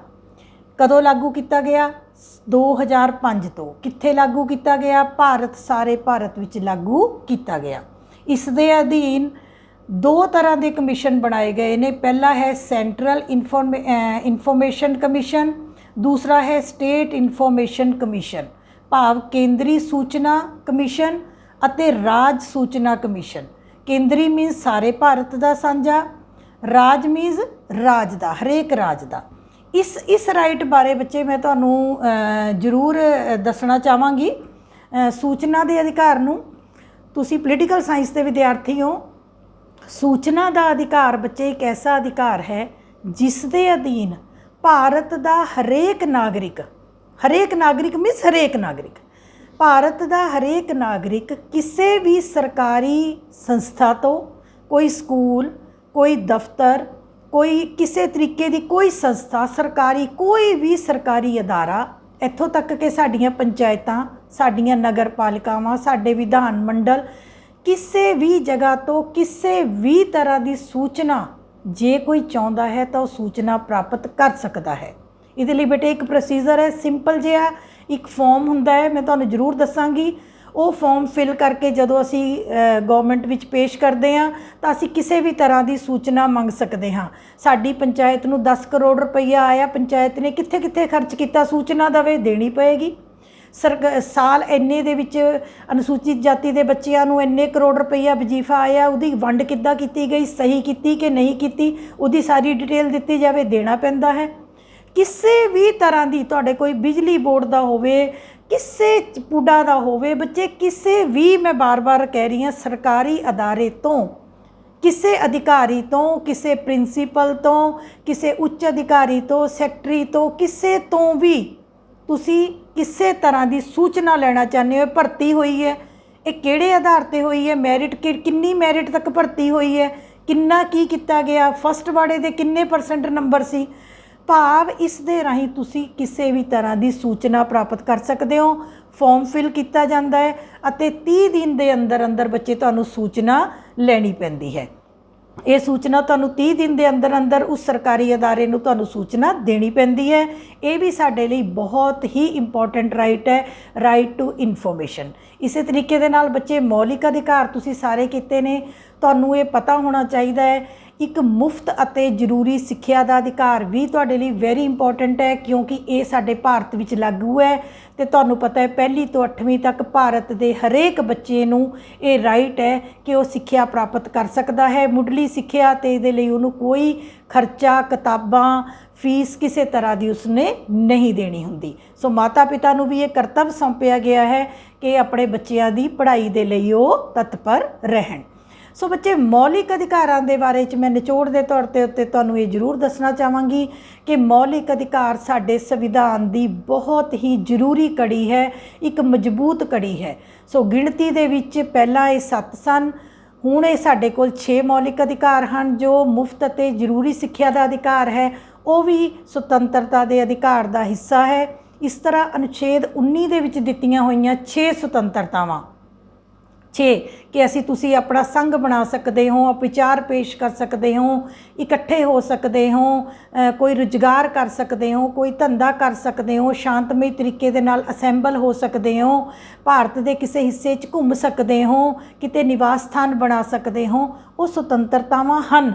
ਕਦੋਂ ਲਾਗੂ ਕੀਤਾ ਗਿਆ? 2005 ਤੋਂ। ਕਿੱਥੇ ਲਾਗੂ ਕੀਤਾ ਗਿਆ? ਸਾਰੇ ਭਾਰਤ ਵਿੱਚ ਲਾਗੂ ਕੀਤਾ ਗਿਆ। ਇਸ ਦੇ ਅਧੀਨ 2 ਤਰ੍ਹਾਂ ਦੇ ਕਮਿਸ਼ਨ ਬਣਾਏ ਗਏ ਨੇ। ਪਹਿਲਾ ਹੈ ਸੈਂਟਰਲ ਇਨਫੋਰਮੇਸ਼ਨ ਕਮਿਸ਼ਨ, ਦੂਸਰਾ ਹੈ ਸਟੇਟ ਇਨਫੋਰਮੇਸ਼ਨ ਕਮਿਸ਼ਨ, ਭਾਵ ਕੇਂਦਰੀ ਸੂਚਨਾ ਕਮਿਸ਼ਨ ਅਤੇ ਰਾਜ ਸੂਚਨਾ ਕਮਿਸ਼ਨ। ਕੇਂਦਰੀ ਮੀਨਸ ਸਾਰੇ ਭਾਰਤ ਦਾ ਸਾਂਝਾ, ਰਾਜ ਮੀਨਸ ਰਾਜ ਦਾ, ਹਰੇਕ ਰਾਜ ਦਾ। ਇਸ ਰਾਈਟ ਬਾਰੇ ਬੱਚੇ ਮੈਂ ਤੁਹਾਨੂੰ ਜ਼ਰੂਰ ਦੱਸਣਾ ਚਾਹਾਂਗੀ। ਸੂਚਨਾ ਦੇ ਅਧਿਕਾਰ ਨੂੰ, ਤੁਸੀਂ ਪੋਲੀਟੀਕਲ ਸਾਇੰਸ ਦੇ ਵਿਦਿਆਰਥੀ ਹੋ। ਸੂਚਨਾ ਦਾ ਅਧਿਕਾਰ ਬੱਚੇ ਇੱਕ ਐਸਾ ਅਧਿਕਾਰ ਹੈ ਜਿਸ ਦੇ ਅਧੀਨ ਭਾਰਤ ਦਾ ਹਰੇਕ ਨਾਗਰਿਕ ਮੀਨਸ ਹਰੇਕ ਨਾਗਰਿਕ, ਭਾਰਤ ਦਾ ਹਰੇਕ ਨਾਗਰਿਕ ਕਿਸੇ ਵੀ ਸਰਕਾਰੀ ਸੰਸਥਾ ਤੋਂ, ਕੋਈ ਸਕੂਲ, ਕੋਈ ਦਫ਼ਤਰ, ਕੋਈ ਕਿਸੇ ਤਰੀਕੇ ਦੀ ਕੋਈ ਸੰਸਥਾ, ਸਰਕਾਰੀ ਕੋਈ ਵੀ ਸਰਕਾਰੀ ਅਦਾਰਾ, ਇੱਥੋਂ ਤੱਕ ਕਿ ਸਾਡੀਆਂ ਪੰਚਾਇਤਾਂ, ਸਾਡੀਆਂ ਨਗਰ ਪਾਲਿਕਾਵਾਂ, ਸਾਡੇ ਵਿਧਾਨ ਮੰਡਲ, ਕਿਸੇ ਵੀ ਜਗ੍ਹਾ ਤੋਂ ਕਿਸੇ ਵੀ ਤਰ੍ਹਾਂ ਦੀ ਸੂਚਨਾ ਜੇ ਕੋਈ ਚਾਹੁੰਦਾ ਹੈ ਤਾਂ ਉਹ ਸੂਚਨਾ ਪ੍ਰਾਪਤ ਕਰ ਸਕਦਾ ਹੈ। ਇਹਦੇ ਲਈ ਬੇਟੇ ਇੱਕ ਪ੍ਰੋਸੀਜਰ ਹੈ, ਸਿੰਪਲ ਜਿਹਾ ਇੱਕ ਫਾਰਮ ਹੁੰਦਾ ਹੈ, ਮੈਂ ਤੁਹਾਨੂੰ ਜ਼ਰੂਰ ਦੱਸਾਂਗੀ। ਉਹ ਫਾਰਮ ਫਿਲ ਕਰਕੇ ਜਦੋਂ ਅਸੀਂ ਗਵਰਨਮੈਂਟ ਵਿੱਚ ਪੇਸ਼ ਕਰਦੇ ਹਾਂ ਤਾਂ ਅਸੀਂ ਕਿਸੇ ਵੀ ਤਰ੍ਹਾਂ ਦੀ ਸੂਚਨਾ ਮੰਗ ਸਕਦੇ ਹਾਂ। ਸਾਡੀ ਪੰਚਾਇਤ ਨੂੰ 10 ਕਰੋੜ ਰੁਪਈਆ ਆਇਆ, ਪੰਚਾਇਤ ਨੇ ਕਿੱਥੇ ਕਿੱਥੇ ਖਰਚ ਕੀਤਾ, ਸੂਚਨਾ ਦੇਵੇ, ਦੇਣੀ ਪਏਗੀ। ਸਾਲ ਇੰਨੇ ਦੇ ਵਿੱਚ ਅਨੁਸੂਚਿਤ ਜਾਤੀ ਦੇ ਬੱਚਿਆਂ ਨੂੰ ਇੰਨੇ ਕਰੋੜ ਰੁਪਈਆ ਵਜੀਫਾ ਆਇਆ, ਉਹਦੀ ਵੰਡ ਕਿੱਦਾਂ ਕੀਤੀ ਗਈ, ਸਹੀ ਕੀਤੀ ਕਿ ਨਹੀਂ ਕੀਤੀ, ਉਹਦੀ ਸਾਰੀ ਡਿਟੇਲ ਦਿੱਤੀ ਜਾਵੇ, ਦੇਣਾ ਪੈਂਦਾ ਹੈ। ਕਿਸੇ ਵੀ ਤਰ੍ਹਾਂ ਦੀ, ਤੁਹਾਡੇ ਕੋਈ ਬਿਜਲੀ ਬੋਰਡ ਦਾ ਹੋਵੇ, ਕਿਸੇ ਪੁੱਡਾ ਦਾ ਹੋਵੇ ਬੱਚੇ, ਕਿਸੇ ਵੀ, ਮੈਂ ਬਾਰ-ਬਾਰ ਕਹਿ ਰਹੀ ਹਾਂ, ਸਰਕਾਰੀ ਅਦਾਰੇ ਤੋਂ, ਕਿਸੇ ਅਧਿਕਾਰੀ ਤੋਂ, ਕਿਸੇ ਪ੍ਰਿੰਸੀਪਲ ਤੋਂ, ਕਿਸੇ ਉੱਚ ਅਧਿਕਾਰੀ ਤੋਂ, ਸੈਕਟਰੀ ਤੋਂ, ਕਿਸੇ ਤੋਂ ਵੀ ਤੁਸੀਂ ਕਿਸੇ ਤਰ੍ਹਾਂ ਦੀ ਸੂਚਨਾ ਲੈਣਾ ਚਾਹੁੰਦੇ ਹੋ, ਭਰਤੀ ਹੋਈ ਹੈ, ਇਹ ਕਿਹੜੇ ਆਧਾਰ 'ਤੇ ਹੋਈ ਹੈ, ਮੈਰਿਟ ਕਿੰਨੀ ਮੈਰਿਟ ਤੱਕ ਭਰਤੀ ਹੋਈ ਹੈ, ਕਿੰਨਾ ਕੀ ਕੀਤਾ ਗਿਆ, ਫਸਟ ਵਾਲੇ ਦੇ ਕਿੰਨੇ % ਨੰਬਰ ਸੀ, ਭਾਵ ਇਸ ਦੇ ਰਾਹੀਂ ਤੁਸੀਂ ਕਿਸੇ ਵੀ ਤਰ੍ਹਾਂ ਦੀ ਸੂਚਨਾ ਪ੍ਰਾਪਤ ਕਰ ਸਕਦੇ ਹੋ। ਫਾਰਮ ਫਿਲ ਕੀਤਾ ਜਾਂਦਾ ਹੈ ਅਤੇ 30 ਦਿਨ ਦੇ ਅੰਦਰ ਅੰਦਰ ਬੱਚੇ ਤੁਹਾਨੂੰ ਸੂਚਨਾ ਲੈਣੀ ਪੈਂਦੀ ਹੈ। ਇਹ ਸੂਚਨਾ ਤੁਹਾਨੂੰ 30 ਦਿਨ ਦੇ ਅੰਦਰ ਅੰਦਰ ਉਸ ਸਰਕਾਰੀ ਅਦਾਰੇ ਨੂੰ ਤੁਹਾਨੂੰ ਸੂਚਨਾ ਦੇਣੀ ਪੈਂਦੀ ਹੈ। ਇਹ ਵੀ ਸਾਡੇ ਲਈ ਬਹੁਤ ਹੀ ਇੰਪੋਰਟੈਂਟ ਰਾਈਟ ਹੈ, ਰਾਈਟ ਟੂ ਇਨਫੋਰਮੇਸ਼ਨ। ਇਸੇ ਤਰੀਕੇ ਦੇ ਨਾਲ ਬੱਚੇ ਮੌਲਿਕ ਅਧਿਕਾਰ ਤੁਸੀਂ ਸਾਰੇ ਕੀਤੇ ਨੇ, ਤੁਹਾਨੂੰ ਇਹ ਪਤਾ ਹੋਣਾ ਚਾਹੀਦਾ ਹੈ ਇੱਕ ਮੁਫਤ ਅਤੇ ਜ਼ਰੂਰੀ ਸਿੱਖਿਆ ਦਾ ਅਧਿਕਾਰ ਵੀ ਤੁਹਾਡੇ ਲਈ ਵੈਰੀ ਇੰਪੋਰਟੈਂਟ ਹੈ, ਕਿਉਂਕਿ ਇਹ ਸਾਡੇ ਭਾਰਤ ਵਿੱਚ ਲਾਗੂ ਹੈ ਅਤੇ ਤੁਹਾਨੂੰ ਪਤਾ ਹੈ 1 ਤੋਂ 8ਵੀਂ ਤੱਕ ਭਾਰਤ ਦੇ ਹਰੇਕ ਬੱਚੇ ਨੂੰ ਇਹ ਰਾਈਟ ਹੈ ਕਿ ਉਹ ਸਿੱਖਿਆ ਪ੍ਰਾਪਤ ਕਰ ਸਕਦਾ ਹੈ, ਮੁੱਢਲੀ ਸਿੱਖਿਆ, ਅਤੇ ਇਹਦੇ ਲਈ ਉਹਨੂੰ ਕੋਈ ਖਰਚਾ, ਕਿਤਾਬਾਂ, ਫੀਸ ਕਿਸੇ ਤਰ੍ਹਾਂ ਦੀ ਉਸਨੇ ਨਹੀਂ ਦੇਣੀ ਹੁੰਦੀ। ਸੋ ਮਾਤਾ ਪਿਤਾ ਨੂੰ ਵੀ ਇਹ ਕਰਤੱਵ ਸੌਂਪਿਆ ਗਿਆ ਹੈ ਕਿ ਆਪਣੇ ਬੱਚਿਆਂ ਦੀ ਪੜ੍ਹਾਈ ਦੇ ਲਈ ਉਹ ਤਤਪਰ ਰਹਿਣ। ਸੋ ਬੱਚੇ ਮੌਲਿਕ ਅਧਿਕਾਰਾਂ ਦੇ ਬਾਰੇ 'ਚ ਮੈਂ ਨਿਚੋੜ ਦੇ ਤੌਰ 'ਤੇ ਉੱਤੇ ਤੁਹਾਨੂੰ ਇਹ ਜ਼ਰੂਰ ਦੱਸਣਾ ਚਾਹਾਂਗੀ ਕਿ ਮੌਲਿਕ ਅਧਿਕਾਰ ਸਾਡੇ ਸੰਵਿਧਾਨ ਦੀ ਬਹੁਤ ਹੀ ਜ਼ਰੂਰੀ ਕੜੀ ਹੈ, ਇੱਕ ਮਜ਼ਬੂਤ ਕੜੀ ਹੈ। ਸੋ ਗਿਣਤੀ ਦੇ ਵਿੱਚ ਪਹਿਲਾਂ ਇਹ 7 ਸਨ, ਹੁਣ ਇਹ ਸਾਡੇ ਕੋਲ 6 ਮੌਲਿਕ ਅਧਿਕਾਰ ਹਨ। ਜੋ ਮੁਫਤ ਅਤੇ ਜ਼ਰੂਰੀ ਸਿੱਖਿਆ ਦਾ ਅਧਿਕਾਰ ਹੈ ਉਹ ਵੀ ਸੁਤੰਤਰਤਾ ਦੇ ਅਧਿਕਾਰ ਦਾ ਹਿੱਸਾ ਹੈ। ਇਸ ਤਰ੍ਹਾਂ ਅਨੁਛੇਦ 19 ਦੇ ਵਿੱਚ ਦਿੱਤੀਆਂ ਹੋਈਆਂ 6 ਸੁਤੰਤਰਤਾਵਾਂ, 6 ਕਿ ਤੁਸੀਂ ਆਪਣਾ ਸੰਘ ਬਣਾ ਸਕਦੇ ਹੋ, ਵਿਚਾਰ ਪੇਸ਼ ਕਰ ਸਕਦੇ ਹੋ, ਇਕੱਠੇ ਹੋ ਸਕਦੇ ਹੋ, ਕੋਈ ਰੁਜ਼ਗਾਰ ਕਰ ਸਕਦੇ ਹੋ, ਕੋਈ ਧੰਦਾ ਕਰ ਸਕਦੇ ਹੋ, ਸ਼ਾਂਤਮਈ ਤਰੀਕੇ ਦੇ ਨਾਲ ਅਸੈਂਬਲ ਹੋ ਸਕਦੇ ਹੋ, ਭਾਰਤ ਦੇ ਕਿਸੇ ਹਿੱਸੇ 'ਚ ਘੁੰਮ ਸਕਦੇ ਹੋ, ਕਿਤੇ ਨਿਵਾਸ ਸਥਾਨ ਬਣਾ ਸਕਦੇ ਹੋ। ਉਹ ਸੁਤੰਤਰਤਾਵਾਂ ਹਨ,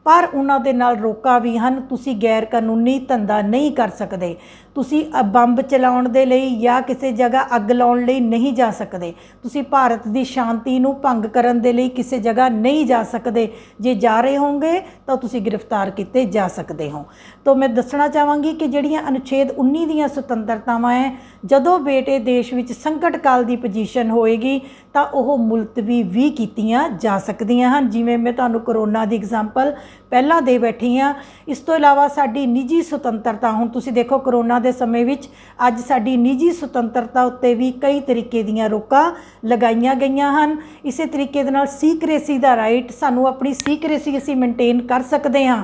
ਪਰ ਉਹਨਾਂ ਦੇ ਨਾਲ ਰੋਕਾਂ ਵੀ ਹਨ। ਤੁਸੀਂ ਗੈਰ ਕਾਨੂੰਨੀ ਧੰਦਾ ਨਹੀਂ ਕਰ ਸਕਦੇ, ਤੁਸੀਂ ਬੰਬ ਚਲਾਉਣ ਦੇ ਲਈ ਜਾਂ ਕਿਸੇ ਜਗ੍ਹਾ ਅੱਗ ਲਾਉਣ ਲਈ ਨਹੀਂ ਜਾ ਸਕਦੇ, ਤੁਸੀਂ ਭਾਰਤ ਦੀ ਸ਼ਾਂਤੀ ਨੂੰ ਭੰਗ ਕਰਨ ਦੇ ਲਈ ਕਿਸੇ ਜਗ੍ਹਾ ਨਹੀਂ ਜਾ ਸਕਦੇ। ਜੇ ਜਾ ਰਹੇ ਹੋਗੇ ਤਾਂ ਤੁਸੀਂ ਗ੍ਰਿਫਤਾਰ ਕੀਤੇ ਜਾ ਸਕਦੇ ਹੋ। ਤਾਂ ਮੈਂ ਦੱਸਣਾ ਚਾਹਾਂਗੀ ਕਿ ਜਿਹੜੀਆਂ ਅਨੁਛੇਦ 19 ਦੀਆਂ ਸੁਤੰਤਰਤਾਵਾਂ ਹੈ, ਜਦੋਂ ਬੇਟੇ ਦੇਸ਼ ਵਿੱਚ ਸੰਕਟ ਕਾਲ ਦੀ ਪੋਜੀਸ਼ਨ ਹੋਏਗੀ ਤਾਂ ਉਹ ਮੁਲਤਵੀ ਵੀ ਕੀਤੀਆਂ ਜਾ ਸਕਦੀਆਂ ਹਨ, ਜਿਵੇਂ ਮੈਂ ਤੁਹਾਨੂੰ ਕਰੋਨਾ ਦੀ ਐਗਜ਼ਾਮਪਲ ਪਹਿਲਾਂ ਦੇ ਬੈਠੀ ਹਾਂ। ਇਸ ਤੋਂ ਇਲਾਵਾ ਸਾਡੀ ਨਿੱਜੀ ਸੁਤੰਤਰਤਾ, ਹੁਣ ਤੁਸੀਂ ਦੇਖੋ ਕਰੋਨਾ ਦੇ ਸਮੇਂ ਵਿੱਚ ਅੱਜ ਸਾਡੀ ਨਿੱਜੀ ਸੁਤੰਤਰਤਾ ਉੱਤੇ ਵੀ ਕਈ ਤਰੀਕੇ ਦੀਆਂ ਰੋਕਾਂ ਲਗਾਈਆਂ ਗਈਆਂ ਹਨ। ਇਸੇ ਤਰੀਕੇ ਦੇ ਨਾਲ ਸੀਕ੍ਰੇਸੀ ਦਾ ਰਾਈਟ, ਸਾਨੂੰ ਆਪਣੀ ਸੀਕ੍ਰੇਸੀ ਅਸੀਂ ਮੇਨਟੇਨ ਕਰ ਸਕਦੇ ਹਾਂ,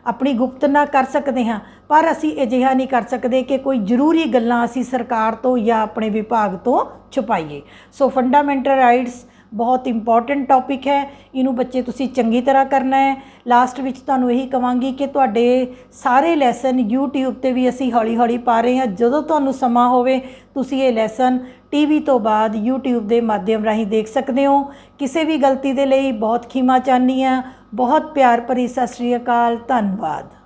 ਆਪਣੀ ਗੁਪਤਤਾ ਕਰ ਸਕਦੇ ਹਾਂ, ਪਰ ਅਸੀਂ ਅਜਿਹਾ ਨਹੀਂ ਕਰ ਸਕਦੇ ਕਿ ਕੋਈ ਜ਼ਰੂਰੀ ਗੱਲਾਂ ਅਸੀਂ ਸਰਕਾਰ ਤੋਂ ਜਾਂ ਆਪਣੇ ਵਿਭਾਗ ਤੋਂ ਛੁਪਾਈਏ। ਸੋ ਫੰਡਾਮੈਂਟਲ ਰਾਈਟਸ ਬਹੁਤ ਇੰਪੋਰਟੈਂਟ ਟੌਪਿਕ ਹੈ, ਇਹਨੂੰ ਬੱਚੇ ਤੁਸੀਂ ਚੰਗੀ ਤਰ੍ਹਾਂ ਕਰਨਾ ਹੈ। ਲਾਸਟ ਵਿੱਚ ਤੁਹਾਨੂੰ ਇਹੀ ਕਹਾਂਗੀ ਕਿ ਤੁਹਾਡੇ ਸਾਰੇ ਲੈਸਨ YouTube 'ਤੇ ਵੀ ਅਸੀਂ ਹੌਲੀ ਹੌਲੀ ਪਾ ਰਹੇ ਹਾਂ। ਜਦੋਂ ਤੁਹਾਨੂੰ ਸਮਾਂ ਹੋਵੇ ਤੁਸੀਂ ਇਹ ਲੈਸਨ TV ਤੋਂ ਬਾਅਦ YouTube ਦੇ ਮਾਧਿਅਮ ਰਾਹੀਂ ਦੇਖ ਸਕਦੇ ਹੋ। ਕਿਸੇ ਵੀ ਗਲਤੀ ਦੇ ਲਈ ਬਹੁਤ ਖਿਮਾ ਚਾਹੁੰਦੀ ਹਾਂ। ਬਹੁਤ ਪਿਆਰ ਭਰੀ ਸਤਿ ਸ਼੍ਰੀ ਅਕਾਲ, ਧੰਨਵਾਦ।